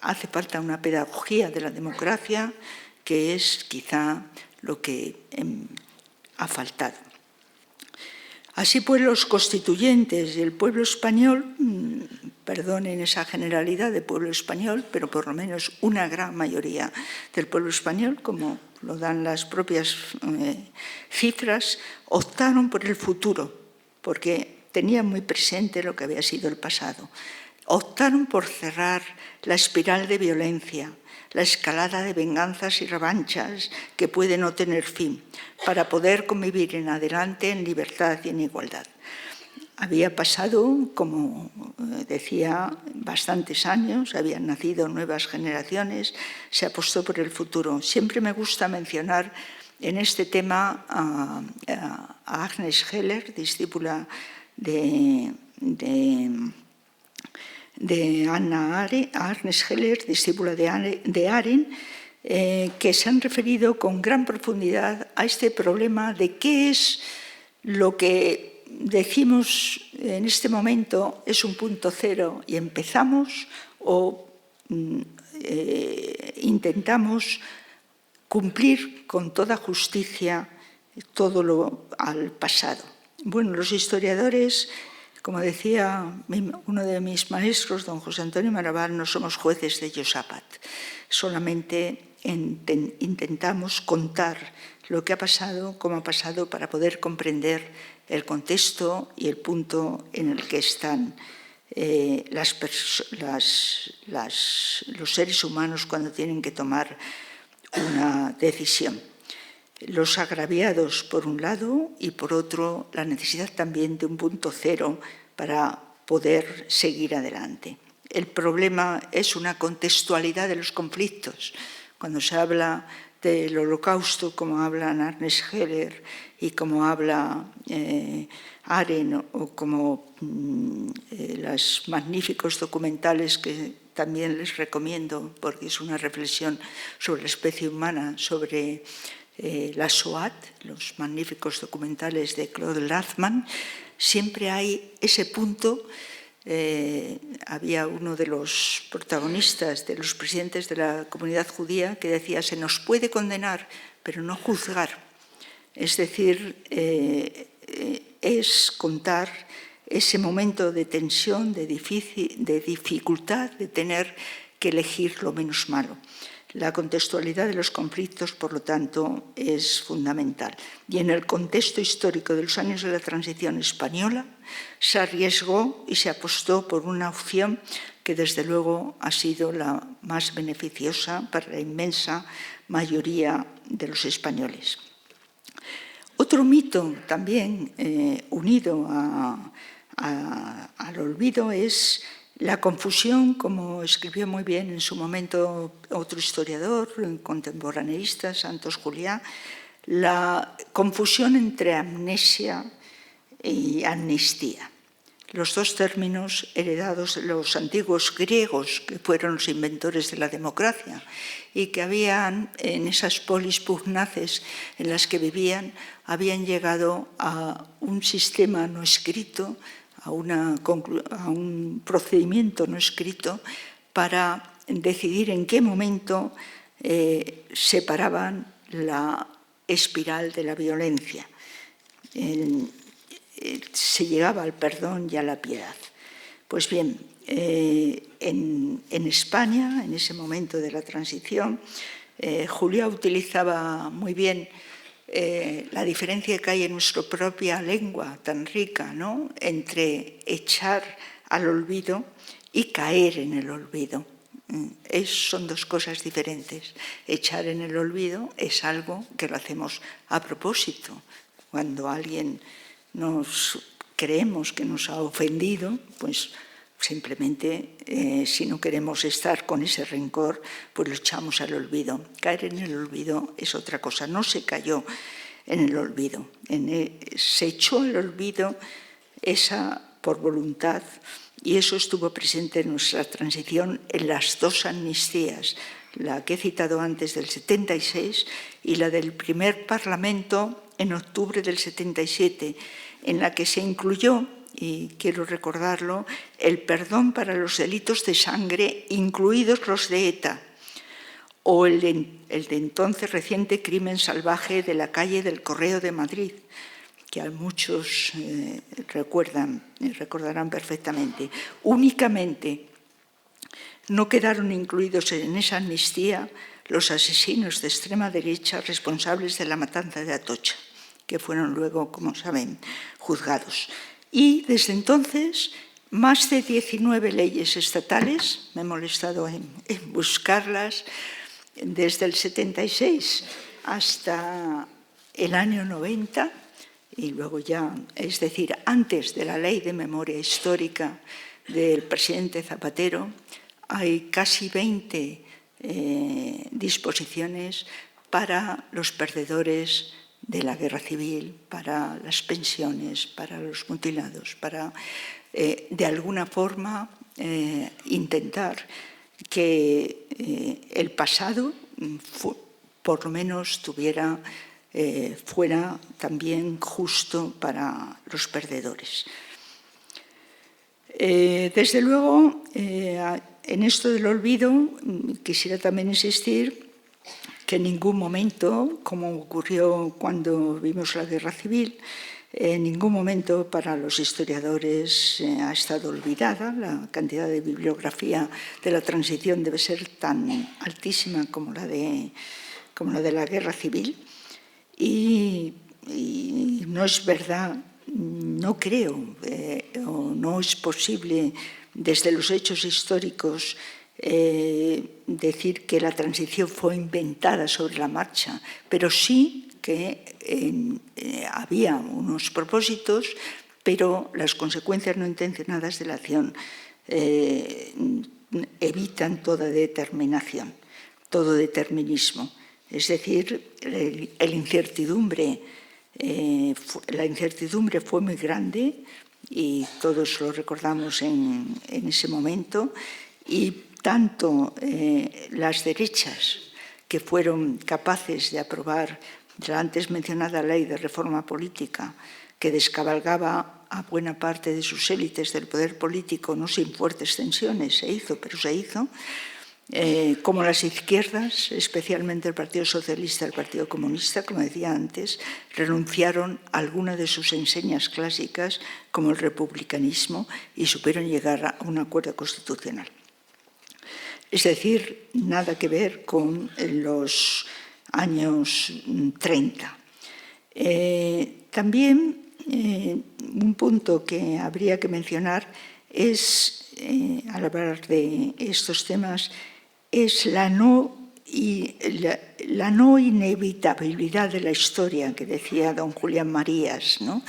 hace falta una pedagogía de la democracia que es quizá lo que ha faltado. Así pues, los constituyentes y el pueblo español, perdonen esa generalidad de pueblo español, pero por lo menos una gran mayoría del pueblo español, como lo dan las propias cifras, optaron por el futuro, porque tenían muy presente lo que había sido el pasado. Optaron por cerrar la espiral de violencia, la escalada de venganzas y revanchas que puede no tener fin, para poder convivir en adelante en libertad y en igualdad. Había pasado, como decía, bastantes años, habían nacido nuevas generaciones, se apostó por el futuro. Siempre me gusta mencionar en este tema a Agnes Heller, discípula de Hannah Arendt, Agnes Heller, discípula de Arendt, que se han referido con gran profundidad a este problema de qué es lo que decimos en este momento es un punto cero y empezamos, o intentamos cumplir con toda justicia todo lo al pasado. Bueno, los historiadores, como decía uno de mis maestros, don José Antonio Maraval, no somos jueces de Josaphat, solamente intentamos contar lo que ha pasado, cómo ha pasado, para poder comprender el contexto y el punto en el que están los seres humanos cuando tienen que tomar una decisión. Los agraviados, por un lado, y por otro, la necesidad también de un punto cero para poder seguir adelante. El problema es una contextualidad de los conflictos. Cuando se habla del Holocausto, como hablan Agnes Heller y como habla Arendt, o como los magníficos documentales que también les recomiendo, porque es una reflexión sobre la especie humana, sobre la Shoah, los magníficos documentales de Claude Lanzmann, siempre hay ese punto. Había uno de los protagonistas, de los presidentes de la comunidad judía, que decía: se nos puede condenar, pero no juzgar. Es decir, es contar ese momento de tensión, de dificultad, de tener que elegir lo menos malo. La contextualidad de los conflictos, por lo tanto, es fundamental. Y en el contexto histórico de los años de la transición española, se arriesgó y se apostó por una opción que, desde luego, ha sido la más beneficiosa para la inmensa mayoría de los españoles. Otro mito también unido al olvido es la confusión, como escribió muy bien en su momento otro historiador contemporaneista, Santos Juliá, la confusión entre amnesia y amnistía. Los dos términos heredados de los antiguos griegos, que fueron los inventores de la democracia y que habían, en esas polis pugnaces en las que vivían, habían llegado a un sistema no escrito, a un procedimiento no escrito para decidir en qué momento separaban la espiral de la violencia. Se llegaba al perdón y a la piedad. Pues bien, en España, en ese momento de la transición, Julia utilizaba muy bien la diferencia que hay en nuestra propia lengua tan rica, ¿no?, entre echar al olvido y caer en el olvido. Son dos cosas diferentes. Echar en el olvido es algo que lo hacemos a propósito. Cuando alguien creemos que nos ha ofendido, pues simplemente, si no queremos estar con ese rencor, pues lo echamos al olvido. Caer en el olvido es otra cosa. No se cayó en el olvido. Se echó al olvido por voluntad, y eso estuvo presente en nuestra transición en las dos amnistías, la que he citado antes del 76 y la del primer Parlamento en octubre del 77, en la que se incluyó, y quiero recordarlo, el perdón para los delitos de sangre, incluidos los de ETA, o el de entonces reciente crimen salvaje de la calle del Correo de Madrid, que a muchos recordarán perfectamente. Únicamente no quedaron incluidos en esa amnistía los asesinos de extrema derecha responsables de la matanza de Atocha, que fueron luego, como saben, juzgados. Y desde entonces, más de 19 leyes estatales, me he molestado en buscarlas, desde el 76 hasta el año 90, y luego ya, es decir, antes de la Ley de Memoria Histórica del presidente Zapatero, hay casi 20 disposiciones para los perdedores de la guerra civil, para las pensiones, para los mutilados, para, de alguna forma, intentar que el pasado, por lo menos, fuera también justo para los perdedores. Desde luego, en esto del olvido, quisiera también insistir que en ningún momento, como ocurrió cuando vimos la guerra civil, en ningún momento para los historiadores ha estado olvidada. La cantidad de bibliografía de la transición debe ser tan altísima como la de la guerra civil. Y no es verdad, no creo, o no es posible desde los hechos históricos decir que la transición fue inventada sobre la marcha, pero sí que había unos propósitos, pero las consecuencias no intencionadas de la acción evitan toda determinación, todo determinismo. Es decir, la incertidumbre fue muy grande y todos lo recordamos en ese momento, y tanto las derechas, que fueron capaces de aprobar la antes mencionada ley de reforma política, que descabalgaba a buena parte de sus élites del poder político, no sin fuertes tensiones, se hizo, como las izquierdas, especialmente el Partido Socialista y el Partido Comunista, como decía antes, renunciaron a alguna de sus enseñas clásicas, como el republicanismo, y supieron llegar a un acuerdo constitucional. Es decir, nada que ver con los años 30. También un punto que habría que mencionar es, al hablar de estos temas, es la no inevitabilidad de la historia, que decía don Julián Marías, ¿no?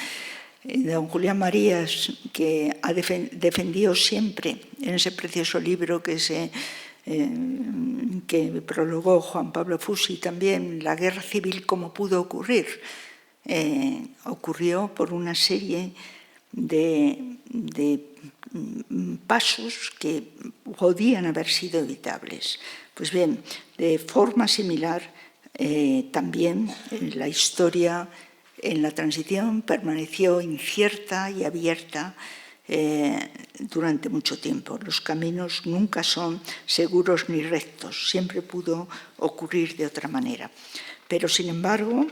Don Julián Marías, que defendió siempre en ese precioso libro que prologó Juan Pablo Fusi también, la guerra civil como pudo ocurrir. Ocurrió por una serie de pasos que podían haber sido evitables. Pues bien, de forma similar, también la historia en la transición permaneció incierta y abierta durante mucho tiempo. Los caminos nunca son seguros ni rectos, siempre pudo ocurrir de otra manera. Pero, sin embargo,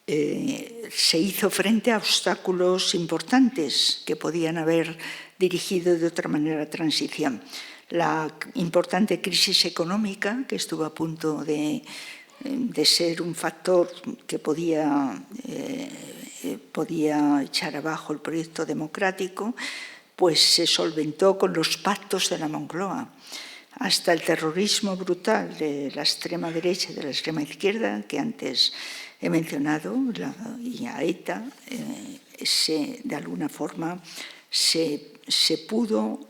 se hizo frente a obstáculos importantes que podían haber dirigido de otra manera la transición. La importante crisis económica, que estuvo a punto de ser un factor que podía echar abajo el proyecto democrático, pues se solventó con los pactos de la Moncloa. Hasta el terrorismo brutal de la extrema derecha y de la extrema izquierda, que antes he mencionado, y a ETA, de alguna forma se pudo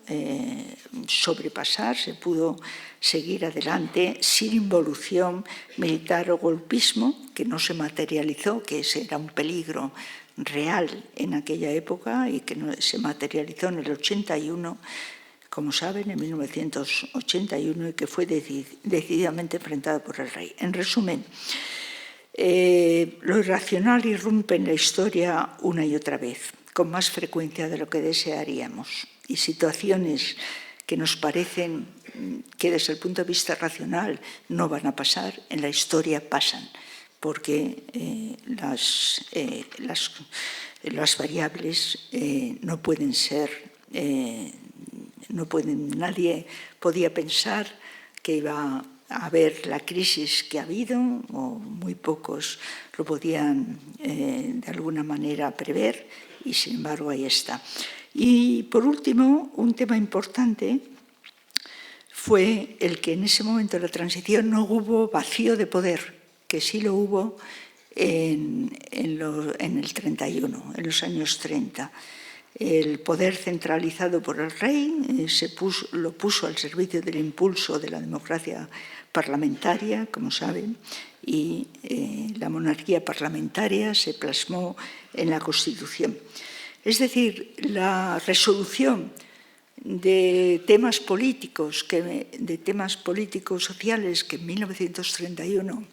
sobrepasar, se pudo seguir adelante sin involución militar o golpismo, que no se materializó, que ese era un peligro real en aquella época y que se materializó en el 81, como saben, en 1981, y que fue decididamente enfrentado por el rey. En resumen, lo irracional irrumpe en la historia una y otra vez, con más frecuencia de lo que desearíamos, y situaciones que nos parecen que desde el punto de vista racional no van a pasar, en la historia pasan, porque las variables no pueden ser, nadie podía pensar que iba a haber la crisis que ha habido, o muy pocos lo podían de alguna manera prever, y sin embargo ahí está. Y por último, un tema importante fue el que en ese momento de la transición no hubo vacío de poder, que sí lo hubo en el 31, en los años 30. El poder centralizado por el rey lo puso al servicio del impulso de la democracia parlamentaria, como saben, y la monarquía parlamentaria se plasmó en la Constitución. Es decir, la resolución de temas políticos sociales que en 1931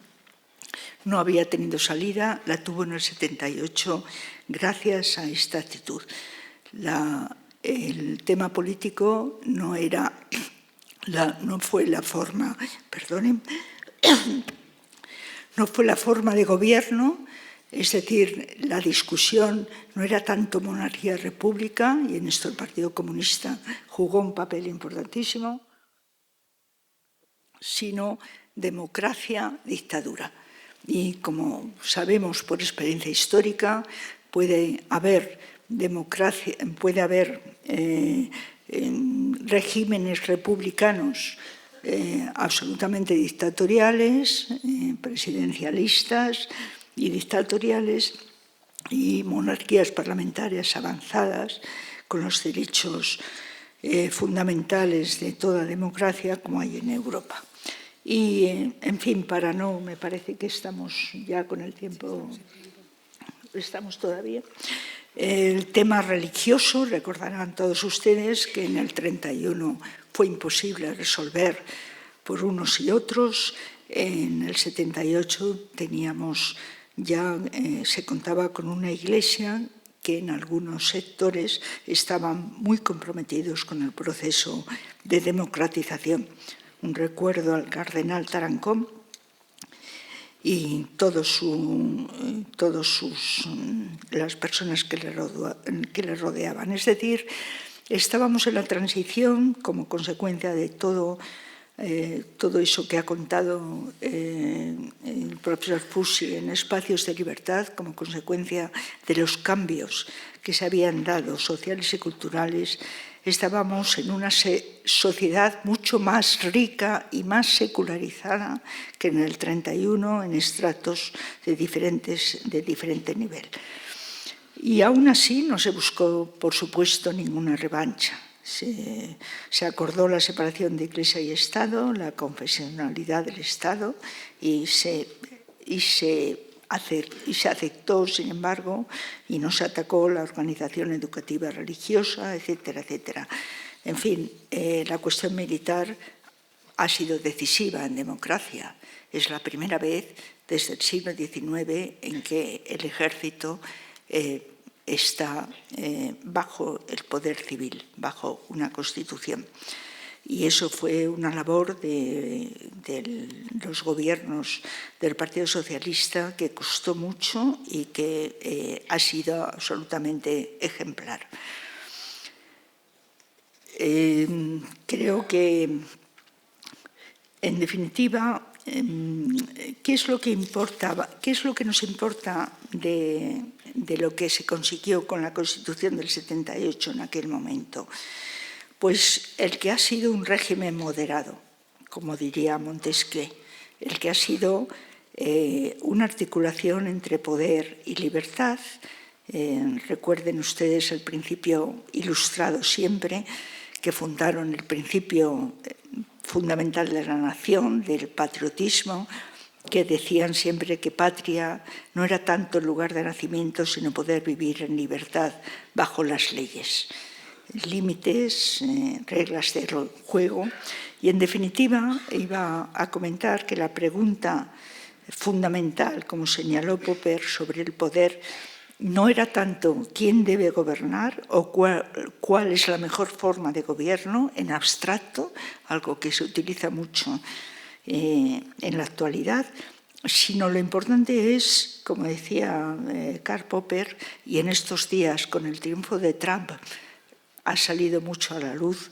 no había tenido salida, la tuvo en el 78 gracias a esta actitud. El tema político no fue la forma, no fue la forma de gobierno, es decir, la discusión no era tanto monarquía-república, y en esto el Partido Comunista jugó un papel importantísimo, sino democracia-dictadura. Y como sabemos por experiencia histórica, puede haber regímenes republicanos absolutamente dictatoriales, presidencialistas y dictatoriales, y monarquías parlamentarias avanzadas con los derechos fundamentales de toda democracia como hay en Europa. Y, en fin, me parece que estamos ya con el tiempo, estamos todavía. El tema religioso, recordarán todos ustedes que en el 31 fue imposible resolver por unos y otros. En el 78 se contaba con una iglesia que en algunos sectores estaban muy comprometidos con el proceso de democratización. Un recuerdo al cardenal Tarancón y las personas que le rodeaban. Es decir, estábamos en la transición como consecuencia de todo eso que ha contado el profesor Fussi en Espacios de Libertad, como consecuencia de los cambios que se habían dado sociales y culturales. Estábamos en una sociedad mucho más rica y más secularizada que en el 31, en estratos de diferente nivel. Y aún así no se buscó, por supuesto, ninguna revancha. Se acordó la separación de Iglesia y Estado, la confesionalidad del Estado, y se aceptó, sin embargo, y no se atacó la organización educativa religiosa, etcétera, etcétera. En fin, la cuestión militar ha sido decisiva en democracia. Es la primera vez desde el siglo XIX en que el ejército está bajo el poder civil, bajo una constitución. Y eso fue una labor de los gobiernos del Partido Socialista que costó mucho y que ha sido absolutamente ejemplar. Creo que, en definitiva, ¿qué es lo que nos importa de lo que se consiguió con la Constitución del 78 en aquel momento? Pues el que ha sido un régimen moderado, como diría Montesquieu, el que ha sido una articulación entre poder y libertad. Recuerden ustedes el principio ilustrado siempre, que fundaron el principio fundamental de la nación, del patriotismo, que decían siempre que patria no era tanto el lugar de nacimiento, sino poder vivir en libertad bajo las leyes. Límites, reglas de juego. Y en definitiva iba a comentar que la pregunta fundamental, como señaló Popper, sobre el poder no era tanto quién debe gobernar o cuál es la mejor forma de gobierno en abstracto, algo que se utiliza mucho en la actualidad, sino lo importante es, como decía Karl Popper, y en estos días con el triunfo de Trump ha salido mucho a la luz,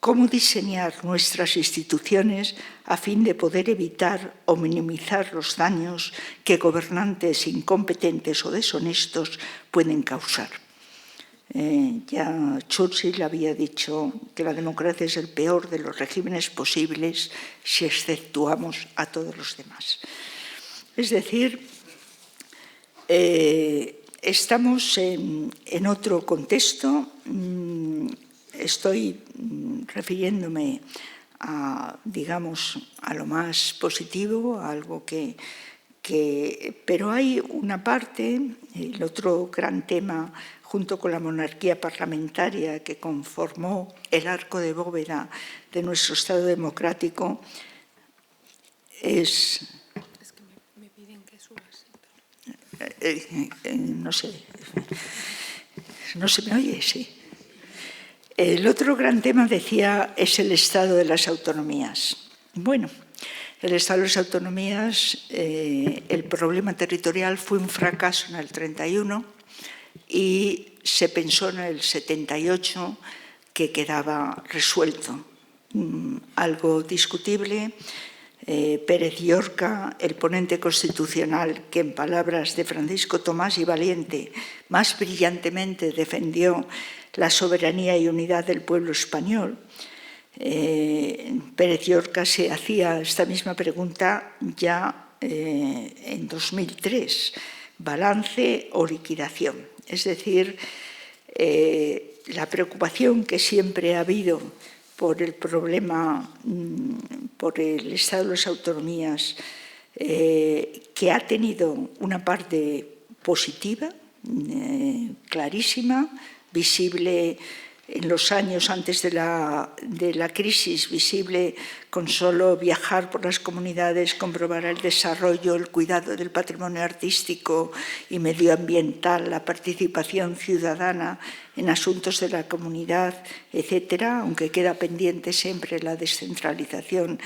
cómo diseñar nuestras instituciones a fin de poder evitar o minimizar los daños que gobernantes incompetentes o deshonestos pueden causar. Ya Churchill había dicho que la democracia es el peor de los regímenes posibles si exceptuamos a todos los demás. Es decir, estamos en otro contexto. Estoy refiriéndome a, digamos, a lo más positivo, a algo pero hay una parte, el otro gran tema, junto con la monarquía parlamentaria que conformó el arco de bóveda de nuestro Estado democrático, es que me piden que subas. No se me oye, sí. El otro gran tema, decía, es el Estado de las autonomías. Bueno, el Estado de las autonomías, el problema territorial fue un fracaso en el 31 y se pensó en el 78 que quedaba resuelto. Algo discutible. Pérez Llorca, el ponente constitucional que en palabras de Francisco Tomás y Valiente más brillantemente defendió la soberanía y unidad del pueblo español, Pérez Llorca se hacía esta misma pregunta ya en 2003, balance o liquidación. Es decir, la preocupación que siempre ha habido por el problema, por el Estado de las autonomías, que ha tenido una parte positiva, clarísima, visible en los años antes de la crisis, visible con solo viajar por las comunidades, comprobar el desarrollo, el cuidado del patrimonio artístico y medioambiental, la participación ciudadana en asuntos de la comunidad, etcétera, aunque queda pendiente siempre la descentralización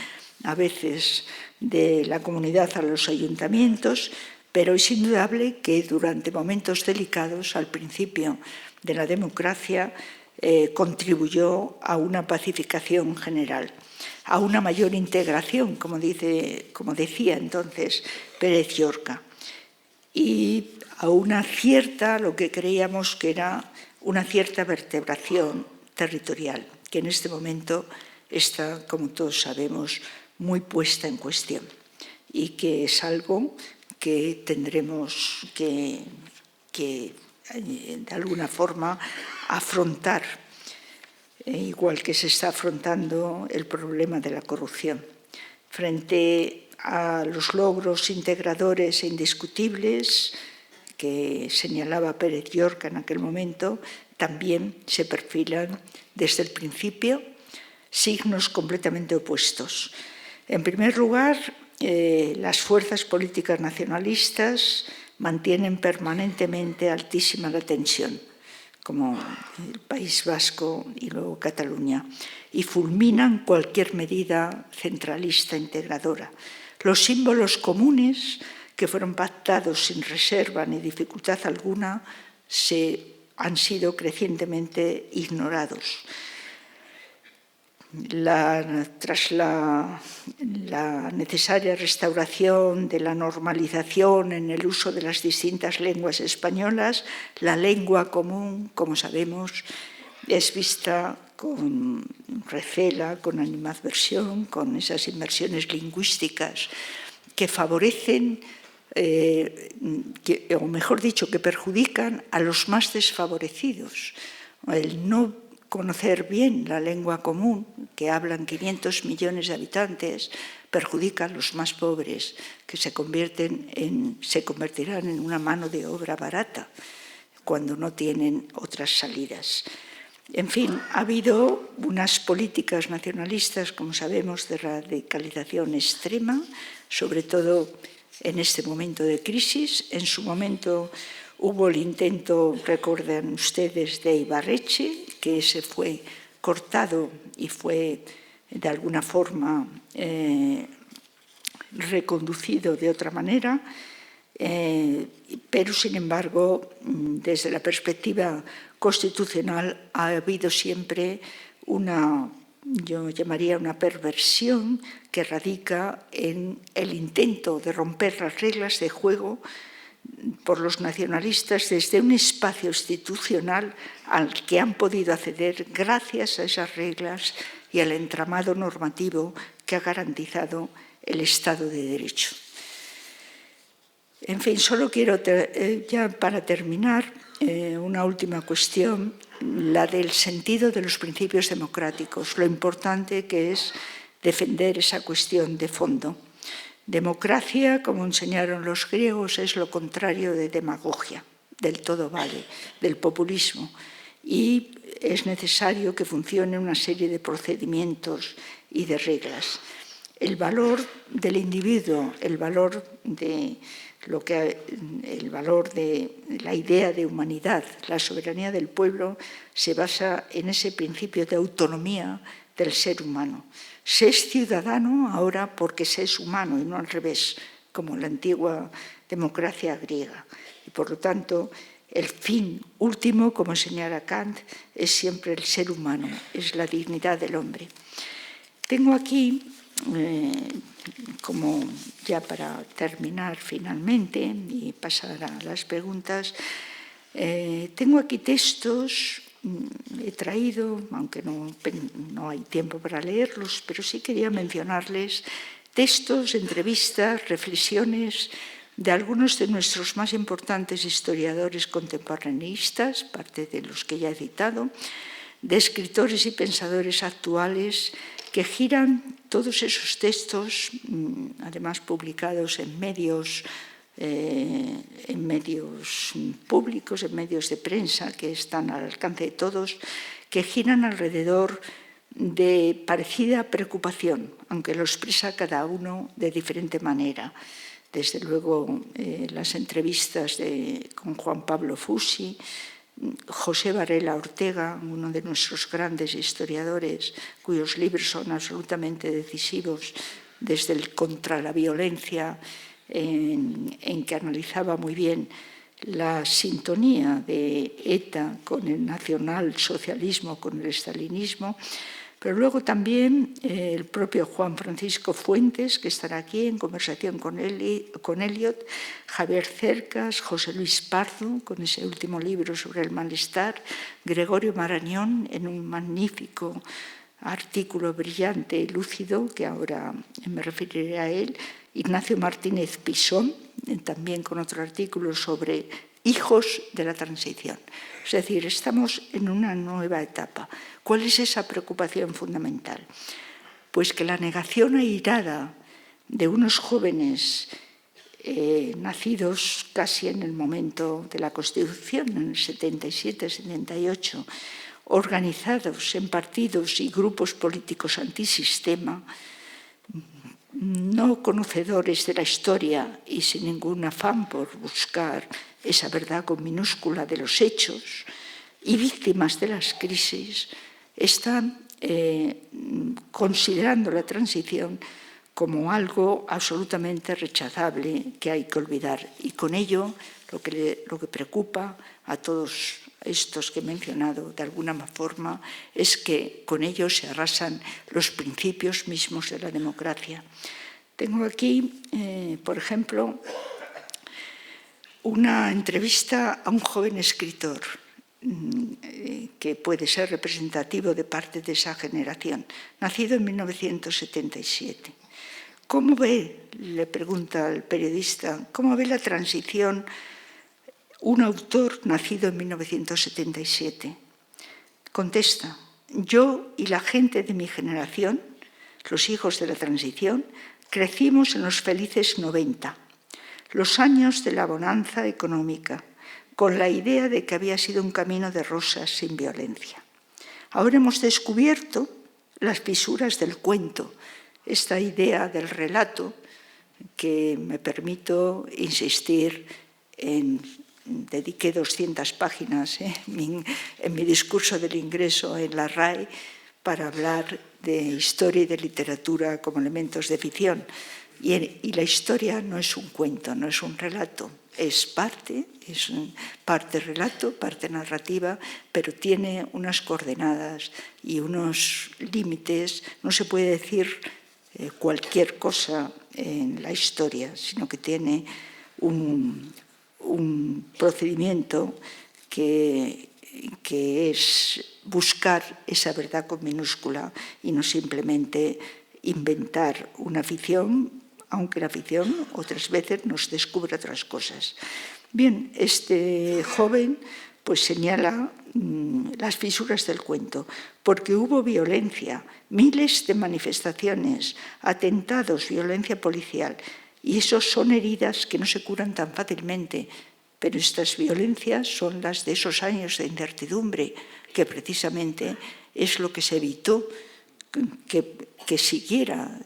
a veces de la comunidad a los ayuntamientos, pero es indudable que durante momentos delicados, al principio de la democracia, contribuyó a una pacificación general, a una mayor integración, como decía entonces Pérez Llorca, y a una cierta, lo que creíamos que era una cierta vertebración territorial, que en este momento está, como todos sabemos, muy puesta en cuestión y que es algo que tendremos que de alguna forma afrontar, igual que se está afrontando el problema de la corrupción. Frente a los logros integradores e indiscutibles que señalaba Pérez Llorca en aquel momento, también se perfilan desde el principio signos completamente opuestos. En primer lugar, las fuerzas políticas nacionalistas mantienen permanentemente altísima la tensión, como el País Vasco y luego Cataluña, y fulminan cualquier medida centralista integradora. Los símbolos comunes que fueron pactados sin reserva ni dificultad alguna han sido crecientemente ignorados. Tras la necesaria restauración de la normalización en el uso de las distintas lenguas españolas, la lengua común, como sabemos, es vista con recela, con animadversión, con esas inversiones lingüísticas que favorecen, o mejor dicho, que perjudican a los más desfavorecidos. El no conocer bien la lengua común, que hablan 500 millones de habitantes, perjudica a los más pobres, que se convertirán en una mano de obra barata cuando no tienen otras salidas. En fin, ha habido unas políticas nacionalistas, como sabemos, de radicalización extrema, sobre todo en este momento de crisis. En su momento hubo el intento, recuerdan ustedes, de Ibarretxe, que se fue cortado y fue de alguna forma reconducido de otra manera, pero sin embargo, desde la perspectiva constitucional ha habido siempre yo llamaría una perversión que radica en el intento de romper las reglas de juego por los nacionalistas desde un espacio institucional al que han podido acceder gracias a esas reglas y al entramado normativo que ha garantizado el Estado de Derecho. En fin, solo quiero, ya para terminar, una última cuestión, la del sentido de los principios democráticos, lo importante que es defender esa cuestión de fondo. Democracia, como enseñaron los griegos, es lo contrario de demagogia, del todo vale, del populismo. Y es necesario que funcione una serie de procedimientos y de reglas. El valor del individuo, el valor de la idea de humanidad, la soberanía del pueblo, se basa en ese principio de autonomía del ser humano. Se es ciudadano ahora porque se es humano y no al revés, como la antigua democracia griega. Y por lo tanto, el fin último, como señala Kant, es siempre el ser humano, es la dignidad del hombre. Tengo aquí, como ya para terminar finalmente y pasar a las preguntas, tengo aquí textos. He traído, aunque no hay tiempo para leerlos, pero sí quería mencionarles textos, entrevistas, reflexiones de algunos de nuestros más importantes historiadores contemporaneistas, parte de los que ya he citado, de escritores y pensadores actuales que giran todos esos textos, además publicados en medios públicos, en medios de prensa que están al alcance de todos, que giran alrededor de parecida preocupación, aunque lo expresa cada uno de diferente manera. Desde luego, las entrevistas con Juan Pablo Fusi, José Varela Ortega, uno de nuestros grandes historiadores, cuyos libros son absolutamente decisivos desde el contra la violencia, en que analizaba muy bien la sintonía de ETA con el nacionalsocialismo, con el estalinismo, pero luego también el propio Juan Francisco Fuentes, que estará aquí en conversación con Eliot, Javier Cercas, José Luis Pardo, con ese último libro sobre el malestar, Gregorio Marañón, en un magnífico artículo brillante y lúcido, que ahora me referiré a él, Ignacio Martínez Pisón, también con otro artículo sobre hijos de la transición. Es decir, estamos en una nueva etapa. ¿Cuál es esa preocupación fundamental? Pues que la negación airada de unos jóvenes nacidos casi en el momento de la Constitución, en el 77-78, organizados en partidos y grupos políticos antisistema, no conocedores de la historia y sin ningún afán por buscar esa verdad con minúscula de los hechos, y víctimas de las crisis están considerando la transición como algo absolutamente rechazable que hay que olvidar. Y con ello lo que preocupa a todos estos que he mencionado de alguna forma es que con ello se arrasan los principios mismos de la democracia. Tengo aquí, por ejemplo, una entrevista a un joven escritor que puede ser representativo de parte de esa generación, nacido en 1977. ¿Cómo ve, le pregunta al periodista, cómo ve la transición un autor nacido en 1977? Contesta, yo y la gente de mi generación, los hijos de la transición, crecimos en los felices 90, los años de la bonanza económica, con la idea de que había sido un camino de rosas sin violencia. Ahora hemos descubierto las fisuras del cuento, esta idea del relato que me permito insistir en. Dediqué 200 páginas en mi discurso del ingreso en la RAE para hablar de historia y de literatura como elementos de ficción. Y la historia no es un cuento, no es un relato, es parte relato, parte narrativa, pero tiene unas coordenadas y unos límites. No se puede decir cualquier cosa en la historia, sino que tiene un procedimiento que es buscar esa verdad con minúscula y no simplemente inventar una ficción, aunque la ficción otras veces nos descubre otras cosas. Bien, este joven pues señala las fisuras del cuento, porque hubo violencia, miles de manifestaciones, atentados, violencia policial, y esos son heridas que no se curan tan fácilmente, pero estas violencias son las de esos años de incertidumbre, que precisamente es lo que se evitó que siguiera,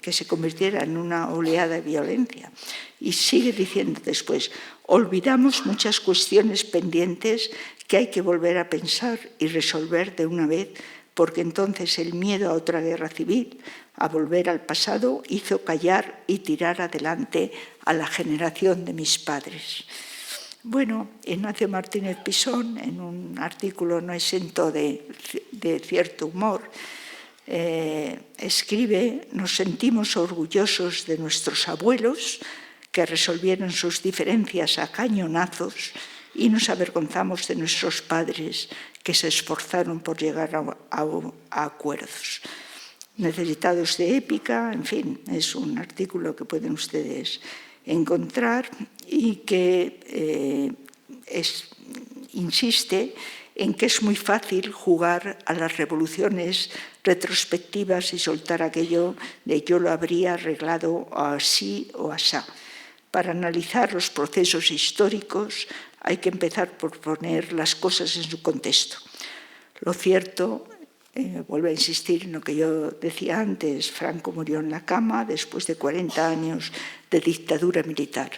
que se convirtiera en una oleada de violencia. Y sigue diciendo después, olvidamos muchas cuestiones pendientes que hay que volver a pensar y resolver de una vez, porque entonces el miedo a otra guerra civil, a volver al pasado, hizo callar y tirar adelante a la generación de mis padres. Bueno, Ignacio Martínez Pisón, en un artículo no exento de cierto humor, escribe, nos sentimos orgullosos de nuestros abuelos que resolvieron sus diferencias a cañonazos y nos avergonzamos de nuestros padres que se esforzaron por llegar a acuerdos. Necesitados de épica, en fin, es un artículo que pueden ustedes encontrar y que insiste en que es muy fácil jugar a las revoluciones retrospectivas y soltar aquello de yo lo habría arreglado así o asá. Para analizar los procesos históricos hay que empezar por poner las cosas en su contexto. Lo cierto, vuelvo a insistir en lo que yo decía antes, Franco murió en la cama después de 40 años de dictadura militar.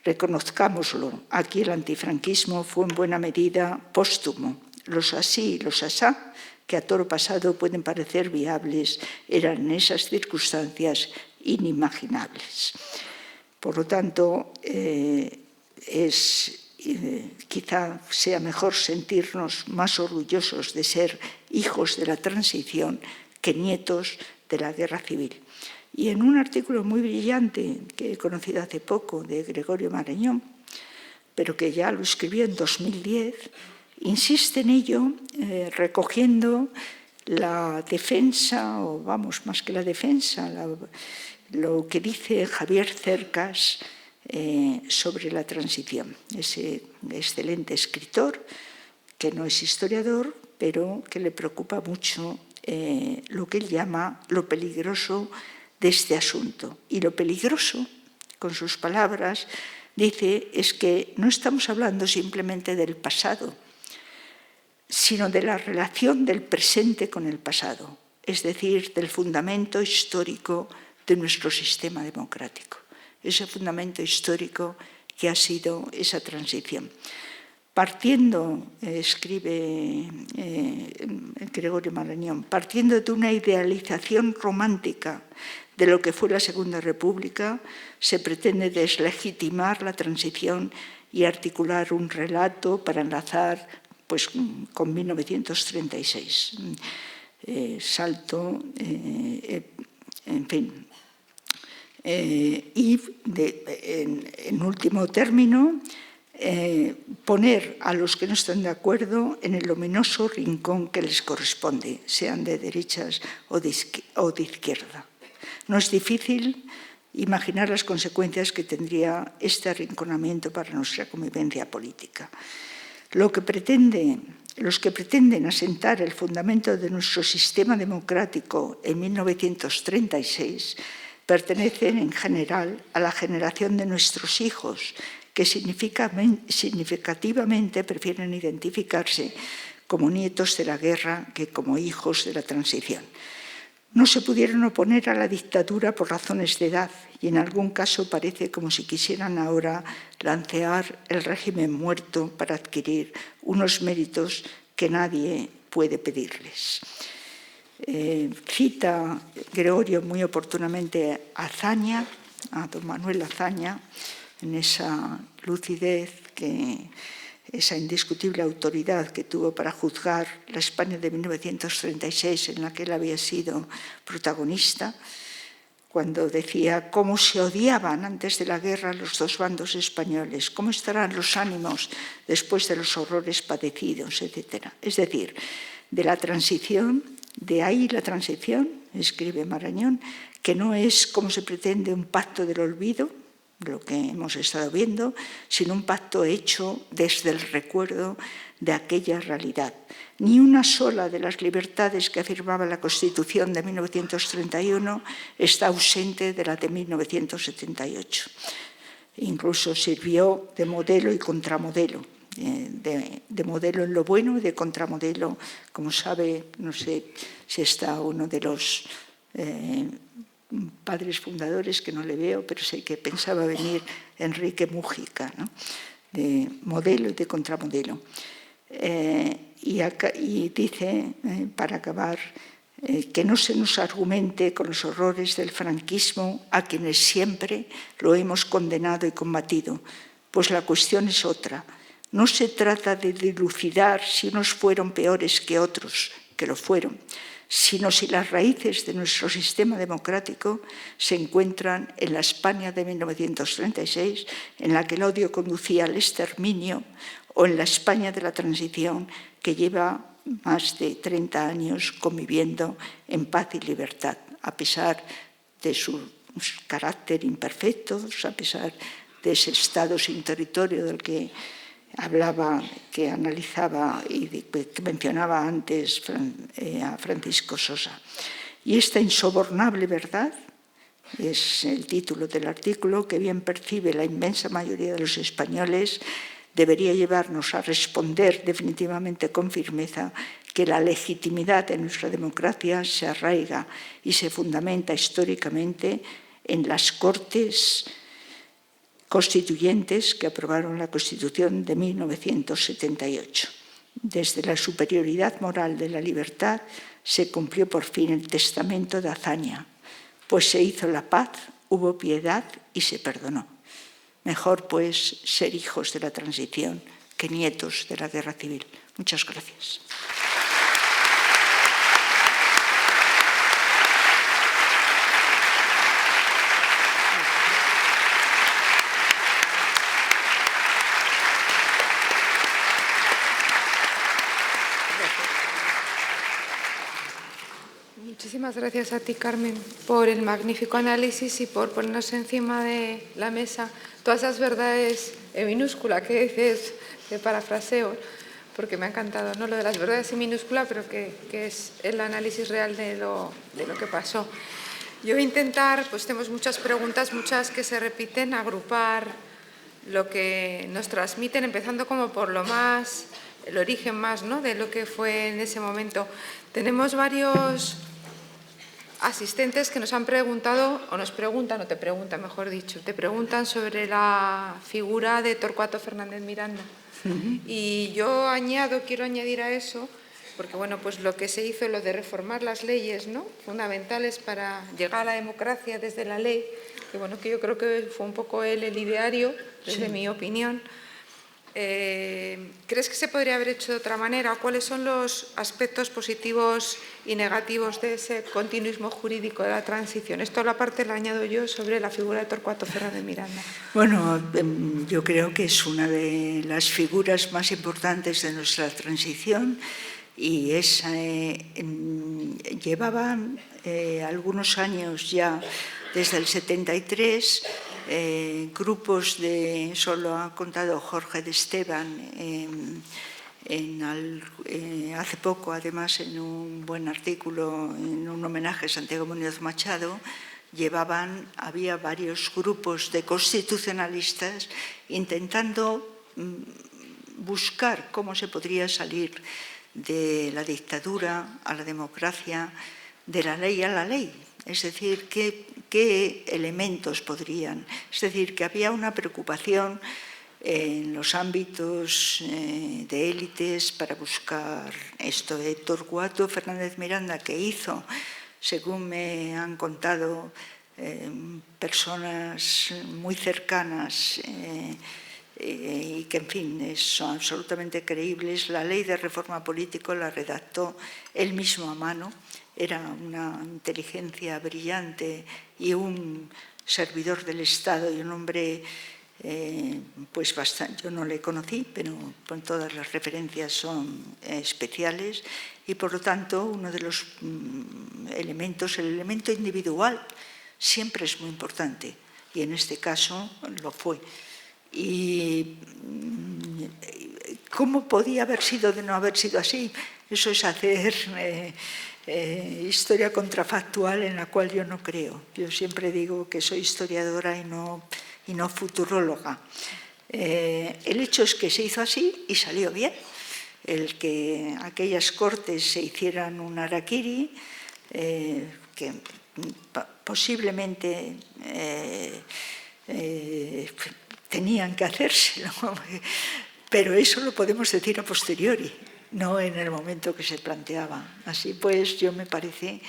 Reconozcámoslo, aquí el antifranquismo fue en buena medida póstumo. Los así y los asá, que a toro pasado pueden parecer viables, eran en esas circunstancias inimaginables. Por lo tanto, quizá sea mejor sentirnos más orgullosos de ser hijos de la transición que nietos de la guerra civil. Y en un artículo muy brillante que he conocido hace poco de Gregorio Marañón, pero que ya lo escribió en 2010, insiste en ello recogiendo la defensa, o vamos, más que la defensa, lo que dice Javier Cercas sobre la transición. Ese excelente escritor, que no es historiador, pero que le preocupa mucho lo que él llama lo peligroso de este asunto. Y lo peligroso, con sus palabras, dice, es que no estamos hablando simplemente del pasado, sino de la relación del presente con el pasado, es decir, del fundamento histórico de nuestro sistema democrático, ese fundamento histórico que ha sido esa transición. partiendo, escribe Gregorio Marañón, partiendo de una idealización romántica de lo que fue la Segunda República, se pretende deslegitimar la transición y articular un relato para enlazar pues, con 1936. Salto, en fin. Y en último término, poner a los que no están de acuerdo en el ominoso rincón que les corresponde, sean de derechas o de izquierda. No es difícil imaginar las consecuencias que tendría este arrinconamiento para nuestra convivencia política. Los que pretenden asentar el fundamento de nuestro sistema democrático en 1936 pertenecen en general a la generación de nuestros hijos, que significativamente prefieren identificarse como nietos de la guerra que como hijos de la transición. No se pudieron oponer a la dictadura por razones de edad y en algún caso parece como si quisieran ahora lancear el régimen muerto para adquirir unos méritos que nadie puede pedirles. Cita Gregorio muy oportunamente a Azaña, a don Manuel Azaña, en esa lucidez, esa indiscutible autoridad que tuvo para juzgar la España de 1936, en la que él había sido protagonista, cuando decía cómo se odiaban antes de la guerra los dos bandos españoles, cómo estarán los ánimos después de los horrores padecidos, etc. Es decir, de la transición, de ahí la transición, escribe Marañón, que no es como se pretende un pacto del olvido, lo que hemos estado viendo, sino un pacto hecho desde el recuerdo de aquella realidad. Ni una sola de las libertades que afirmaba la Constitución de 1931 está ausente de la de 1978. Incluso sirvió de modelo y contramodelo, de modelo en lo bueno y de contramodelo, como sabe, no sé si está uno de los padres fundadores, que no le veo, pero sé que pensaba venir Enrique Mújica, ¿no? De modelo y de contramodelo. Y dice, para acabar, que no se nos argumente con los horrores del franquismo a quienes siempre lo hemos condenado y combatido, pues la cuestión es otra. No se trata de dilucidar si unos fueron peores que otros, que lo fueron, sino si las raíces de nuestro sistema democrático se encuentran en la España de 1936, en la que el odio conducía al exterminio, o en la España de la transición, que lleva más de 30 años conviviendo en paz y libertad, a pesar de su carácter imperfecto, a pesar de ese Estado sin territorio del que hablaba, que analizaba y que mencionaba antes a Francisco Sosa. Y esta insobornable verdad es el título del artículo, que bien percibe la inmensa mayoría de los españoles, debería llevarnos a responder definitivamente con firmeza que la legitimidad de nuestra democracia se arraiga y se fundamenta históricamente en las Cortes Constituyentes que aprobaron la Constitución de 1978. Desde la superioridad moral de la libertad se cumplió por fin el testamento de Azaña, pues se hizo la paz, hubo piedad y se perdonó. Mejor, pues, ser hijos de la transición que nietos de la guerra civil. Muchas gracias. Muchísimas gracias a ti, Carmen, por el magnífico análisis y por ponernos encima de la mesa todas esas verdades en minúscula que dices, de parafraseo, porque me ha encantado, ¿no? Lo de las verdades en minúscula, pero que es el análisis real de lo que pasó. Yo voy a intentar, pues tenemos muchas preguntas, muchas que se repiten, agrupar lo que nos transmiten, empezando como por lo más, el origen más, ¿no?, de lo que fue en ese momento. Tenemos varios asistentes que nos han preguntado, o nos preguntan, o te preguntan, mejor dicho, te preguntan sobre la figura de Torcuato Fernández Miranda. Y yo quiero añadir a eso, porque bueno, pues lo que se hizo, lo de reformar las leyes, ¿no?, fundamentales para llegar a la democracia desde la ley, que bueno, que yo creo que fue un poco el ideario, desde mi opinión. ¿Crees que se podría haber hecho de otra manera? ¿Cuáles son los aspectos positivos y negativos de ese continuismo jurídico de la transición? Esto la parte la añado yo sobre la figura de Torcuato Fernández Miranda. Bueno, yo creo que es una de las figuras más importantes de nuestra transición y llevaban algunos años ya, desde el 73, grupos solo ha contado Jorge de Esteban, hace poco, además, en un buen artículo, en un homenaje a Santiago Muñoz Machado, había varios grupos de constitucionalistas intentando buscar cómo se podría salir de la dictadura a la democracia, de la ley a la ley. Es decir, qué elementos podrían. Es decir, que había una preocupación en los ámbitos de élites para buscar esto. De Torcuato Fernández Miranda, que hizo, según me han contado personas muy cercanas y que, en fin, son absolutamente creíbles, la ley de reforma política la redactó él mismo a mano. Era una inteligencia brillante y un servidor del Estado y un hombre, pues bastante, yo no le conocí, pero todas las referencias son especiales y, por lo tanto, uno de los elementos, el elemento individual, siempre es muy importante y en este caso lo fue. ¿Y cómo podía haber sido de no haber sido así? Eso es hacer historia contrafactual, en la cual yo no creo. Yo siempre digo que soy historiadora y no futuróloga. El hecho es que se hizo así y salió bien. El que aquellas cortes se hicieran un harakiri, que posiblemente tenían que hacérselo, pero eso lo podemos decir a posteriori, no en el momento que se planteaba. Así pues, yo me parece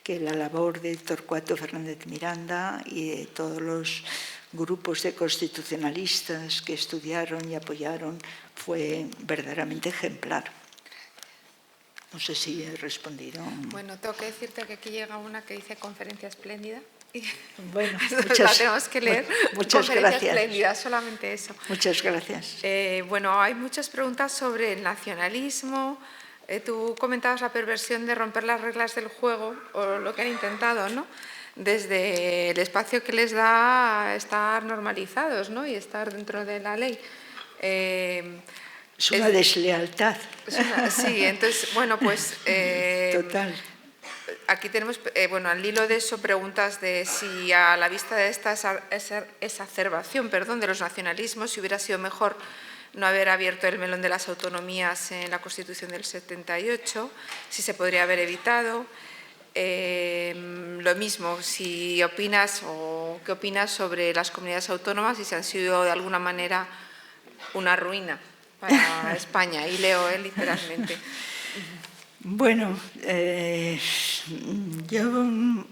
que la labor de Torcuato Fernández Miranda y de todos los grupos de constitucionalistas que estudiaron y apoyaron fue verdaderamente ejemplar. No sé si he respondido. Bueno, tengo que decirte que aquí llega una que dice conferencia espléndida. Bueno, la tenemos que leer. Muchas conferencia gracias. Espléndida, solamente eso. Muchas gracias. Bueno, hay muchas preguntas sobre el nacionalismo. Tú comentabas la perversión de romper las reglas del juego, o lo que han intentado, ¿no?, desde el espacio que les da estar normalizados, ¿no?, y estar dentro de la ley. Es una deslealtad. Sí, entonces, bueno, pues... Total. Aquí tenemos, bueno, al hilo de eso, preguntas de si a la vista de esta exacerbación, de los nacionalismos, si hubiera sido mejor no haber abierto el melón de las autonomías en la Constitución del 78, si se podría haber evitado. Lo mismo, si opinas o qué opinas sobre las comunidades autónomas y si han sido de alguna manera una ruina para España. Y leo literalmente. Bueno, yo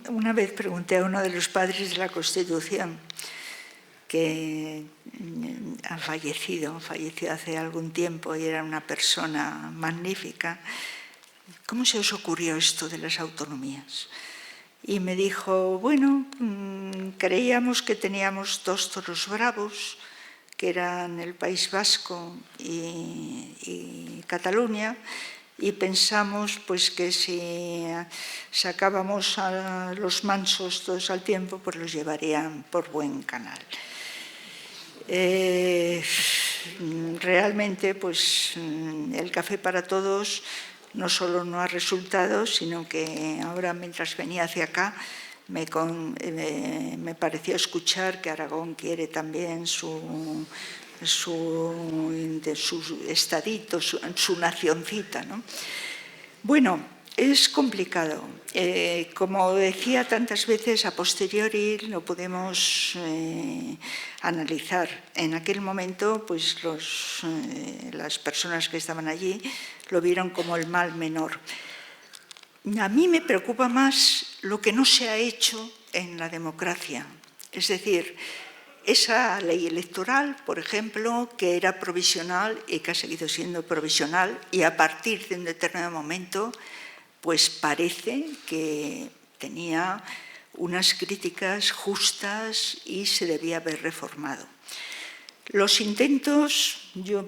una vez pregunté a uno de los padres de la Constitución, que falleció hace algún tiempo y era una persona magnífica, ¿cómo se os ocurrió esto de las autonomías? Y me dijo, bueno, creíamos que teníamos dos toros bravos, que eran el País Vasco y Cataluña, y pensamos pues que si sacábamos a los mansos todos al tiempo, pues los llevarían por buen canal. Realmente, pues el café para todos no solo no ha resultado, sino que ahora, mientras venía hacia acá, me pareció escuchar que Aragón quiere también su estadito, su nacioncita, ¿no? Bueno, Es complicado. Como decía tantas veces, a posteriori lo podemos analizar. En aquel momento, pues las personas que estaban allí lo vieron como el mal menor. A mí me preocupa más lo que no se ha hecho en la democracia. Es decir, esa ley electoral, por ejemplo, que era provisional y que ha seguido siendo provisional, y a partir de un determinado momento pues parece que tenía unas críticas justas y se debía haber reformado. Los intentos, yo,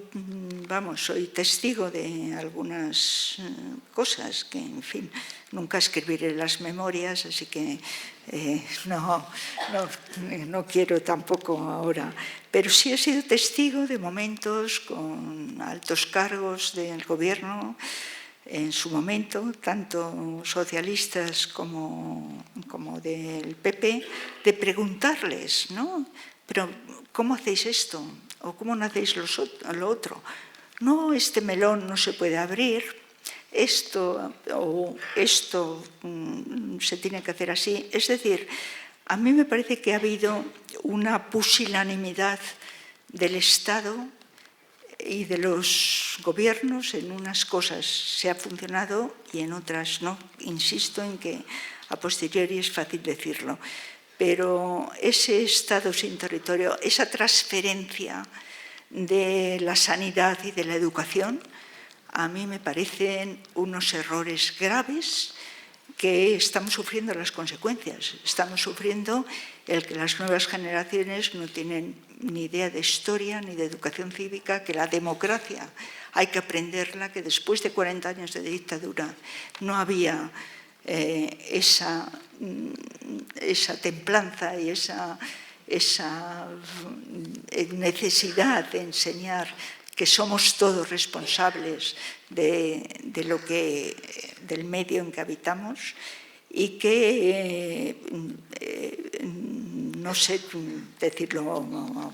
soy testigo de algunas cosas que, en fin, nunca escribiré las memorias, así que no quiero tampoco ahora. Pero sí he sido testigo de momentos con altos cargos del gobierno, en su momento, tanto socialistas como del PP, de preguntarles, ¿no? Pero, ¿cómo hacéis esto? ¿O cómo no hacéis lo otro? No, este melón no se puede abrir, esto se tiene que hacer así. Es decir, a mí me parece que ha habido una pusilanimidad del Estado y de los gobiernos. En unas cosas se ha funcionado y en otras no. Insisto en que a posteriori es fácil decirlo. Pero ese Estado sin territorio, esa transferencia de la sanidad y de la educación, a mí me parecen unos errores graves que estamos sufriendo las consecuencias. Estamos sufriendo el que las nuevas generaciones no tienen ni idea de historia ni de educación cívica, que la democracia hay que aprenderla, que después de 40 años de dictadura no había esa templanza y esa necesidad de enseñar que somos todos responsables del medio en que habitamos, y que, no sé decirlo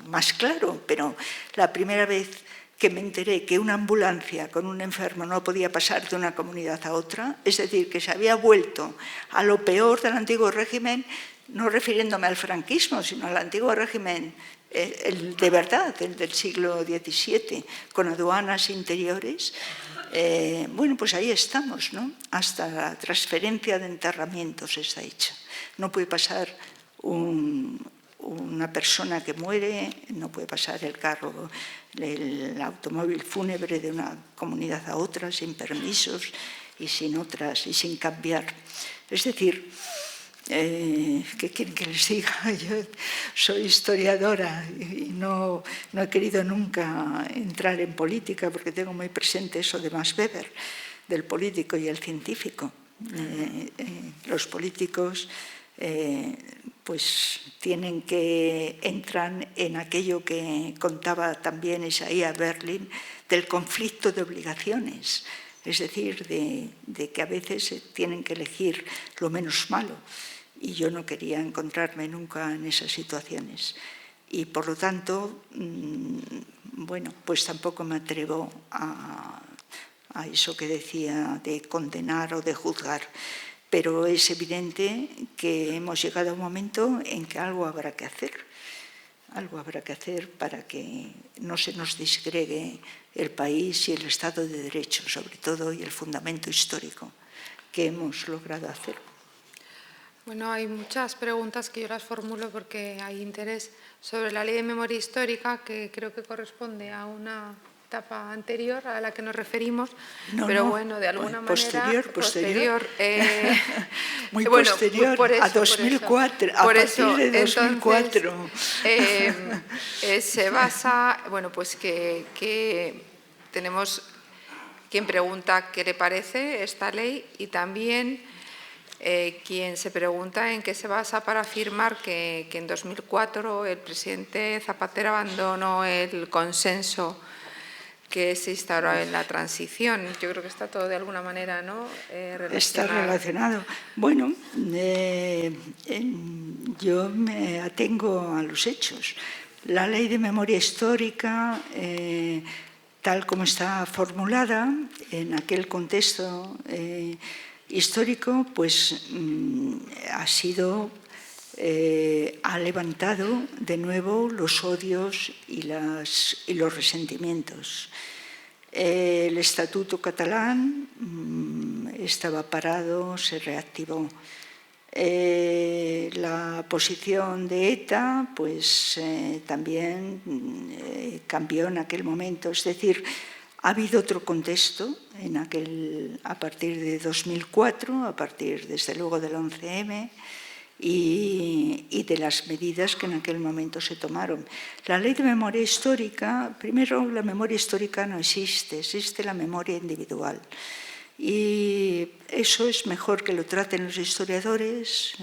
más claro, pero la primera vez que me enteré que una ambulancia con un enfermo no podía pasar de una comunidad a otra, es decir, que se había vuelto a lo peor del antiguo régimen, no refiriéndome al franquismo, sino al antiguo régimen de verdad, el del siglo XVII, con aduanas interiores. Pues ahí estamos, ¿no? Hasta la transferencia de enterramientos está hecha. No puede pasar una persona que muere, no puede pasar el carro, el automóvil fúnebre de una comunidad a otra sin permisos y sin otras, y sin cambiar. Es decir, ¿qué quieren que les diga? Yo soy historiadora y no he querido nunca entrar en política porque tengo muy presente eso de Max Weber, del político y el científico. Los políticos pues tienen que entrar en aquello que contaba también Isaiah Berlin, del conflicto de obligaciones, es decir, de que a veces se tienen que elegir lo menos malo. Y yo no quería encontrarme nunca en esas situaciones. Y por lo tanto, pues tampoco me atrevo a eso que decía de condenar o de juzgar. Pero es evidente que hemos llegado a un momento en que algo habrá que hacer. Algo habrá que hacer para que no se nos disgregue el país y el Estado de Derecho, sobre todo, y el fundamento histórico que hemos logrado hacer. Bueno, hay muchas preguntas que yo las formulo porque hay interés sobre la Ley de Memoria Histórica, que creo que corresponde a una etapa anterior a la que nos referimos, bueno, de alguna manera... Posterior. Muy bueno, posterior, por eso, a 2004, a partir de 2004. Se basa, pues que tenemos quien pregunta qué le parece esta ley y también... quien se pregunta en qué se basa para afirmar que en 2004 el presidente Zapatero abandonó el consenso que se instauró en la transición. Yo creo que está todo de alguna manera, ¿no? Relacionado. Está relacionado. Bueno, yo me atengo a los hechos. La Ley de Memoria Histórica, tal como está formulada en aquel contexto, histórico, pues ha levantado de nuevo los odios y los resentimientos. El Estatuto catalán estaba parado, se reactivó. La posición de ETA pues, también cambió en aquel momento. Es decir, ha habido otro contexto a partir de 2004, a partir desde luego del 11M, y de las medidas que en aquel momento se tomaron. La ley de memoria histórica, primero, la memoria histórica no existe, existe la memoria individual. Y eso es mejor que lo traten los historiadores.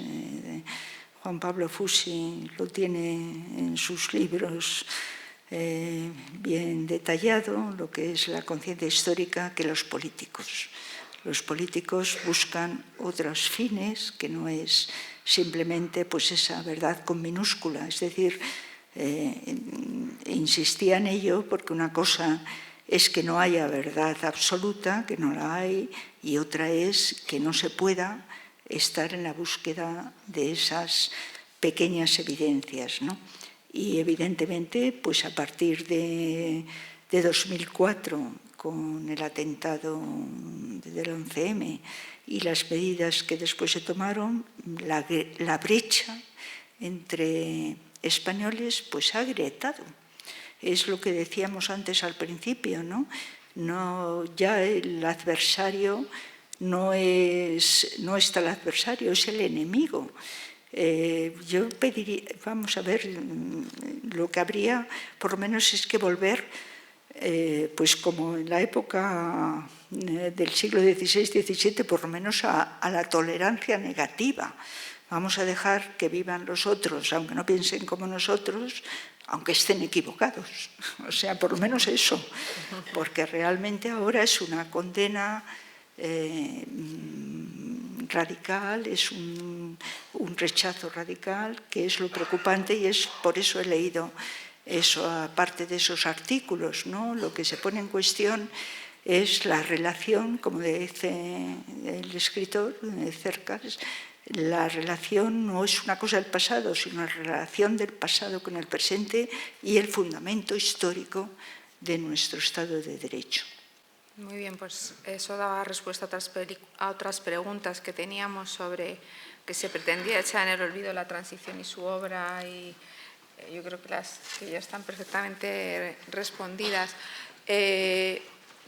Juan Pablo Fusi lo tiene en sus libros bien detallado, lo que es la conciencia histórica, que los políticos. Los políticos buscan otros fines, que no es simplemente pues, esa verdad con minúscula. Es decir, insistía en ello porque una cosa es que no haya verdad absoluta, que no la hay, y otra es que no se pueda estar en la búsqueda de esas pequeñas evidencias, ¿no? Y evidentemente, pues a partir de 2004, con el atentado del 11M y las medidas que después se tomaron, la brecha entre españoles pues ha agrietado. Es lo que decíamos antes al principio, ¿no? Ya el adversario no está el adversario, es el enemigo. Yo pediría, vamos a ver, lo que habría por lo menos es que volver, pues como en la época del siglo XVI-XVII, por lo menos a la tolerancia negativa. Vamos a dejar que vivan los otros, aunque no piensen como nosotros, aunque estén equivocados. O sea, por lo menos eso, porque realmente ahora es una condena radical, es un rechazo radical, que es lo preocupante, y es por eso he leído eso, aparte de esos artículos, ¿no? Lo que se pone en cuestión es la relación, como dice el escritor Cercas, la relación no es una cosa del pasado, sino la relación del pasado con el presente y el fundamento histórico de nuestro Estado de Derecho. Muy bien, pues eso daba respuesta a otras preguntas que teníamos sobre que se pretendía echar en el olvido la transición y su obra, y yo creo que ya están perfectamente respondidas.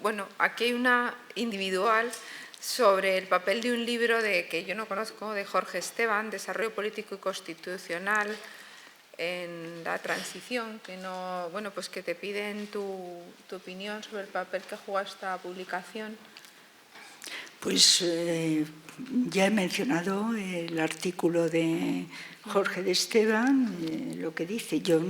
Bueno, aquí hay una individual sobre el papel de un libro que yo no conozco, de Jorge Esteban, Desarrollo Político y Constitucional en la transición, pues que te piden tu opinión sobre el papel que juega esta publicación. Pues ya he mencionado el artículo de Jorge de Esteban, lo que dice. Yo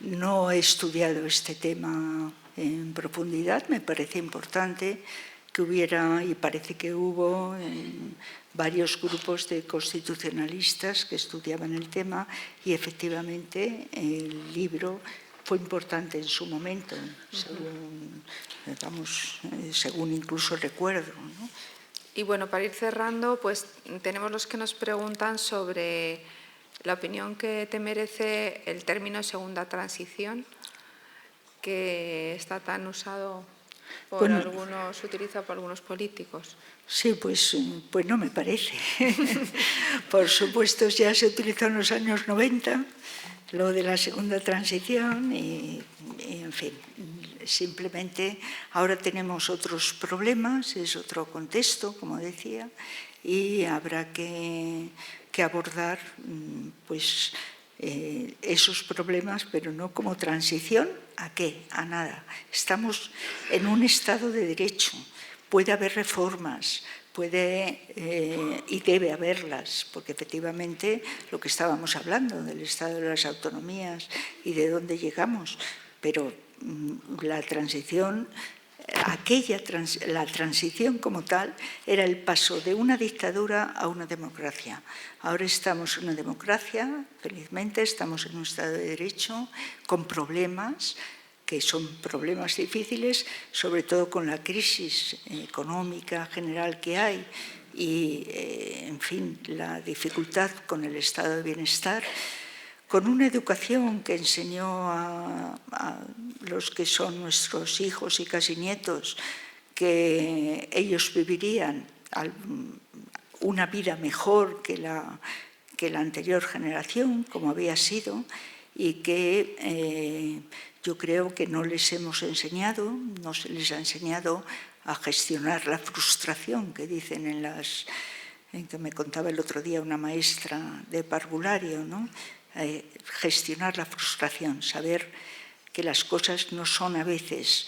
no he estudiado este tema en profundidad, me parece importante que hubiera, y parece que hubo, varios grupos de constitucionalistas que estudiaban el tema, y efectivamente el libro fue importante en su momento, según incluso recuerdo, ¿no? Y bueno, para ir cerrando, pues tenemos los que nos preguntan sobre la opinión que te merece el término segunda transición, que está tan usado por algunos, se utiliza por algunos políticos. Sí, pues no me parece. Por supuesto, ya se utilizó en los años 90 lo de la segunda transición y en fin, simplemente ahora tenemos otros problemas, es otro contexto, como decía, y habrá que abordar pues, esos problemas, pero no como transición. ¿A qué? A nada. Estamos en un Estado de Derecho. Puede haber reformas, y debe haberlas, porque efectivamente lo que estábamos hablando del Estado de las autonomías y de dónde llegamos, pero la transición, la transición como tal, era el paso de una dictadura a una democracia. Ahora estamos en una democracia, felizmente, estamos en un Estado de Derecho con problemas, que son problemas difíciles, sobre todo con la crisis económica general que hay, y, en fin, la dificultad con el estado de bienestar, con una educación que enseñó a los que son nuestros hijos y casi nietos que ellos vivirían una vida mejor que la anterior generación, como había sido, y que yo creo que no les hemos enseñado, no se les ha enseñado a gestionar la frustración que dicen en que me contaba el otro día una maestra de parvulario, ¿no? Gestionar la frustración, saber que las cosas no son a veces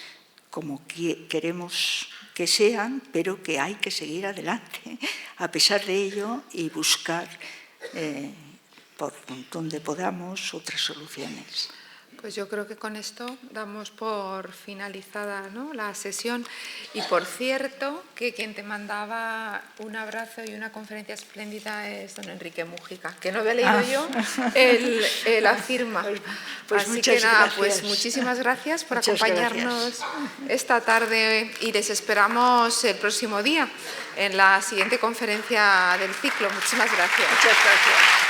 como queremos que sean, pero que hay que seguir adelante a pesar de ello y buscar por donde podamos otras soluciones. Pues yo creo que con esto damos por finalizada, ¿no?, la sesión. Y por cierto, que quien te mandaba un abrazo y una conferencia espléndida es don Enrique Mújica, que no había leído yo la firma. Pues así muchas que nada, gracias. pues muchísimas gracias por Muchas acompañarnos esta tarde y les esperamos el próximo día en la siguiente conferencia del ciclo. Muchísimas gracias. Muchas gracias.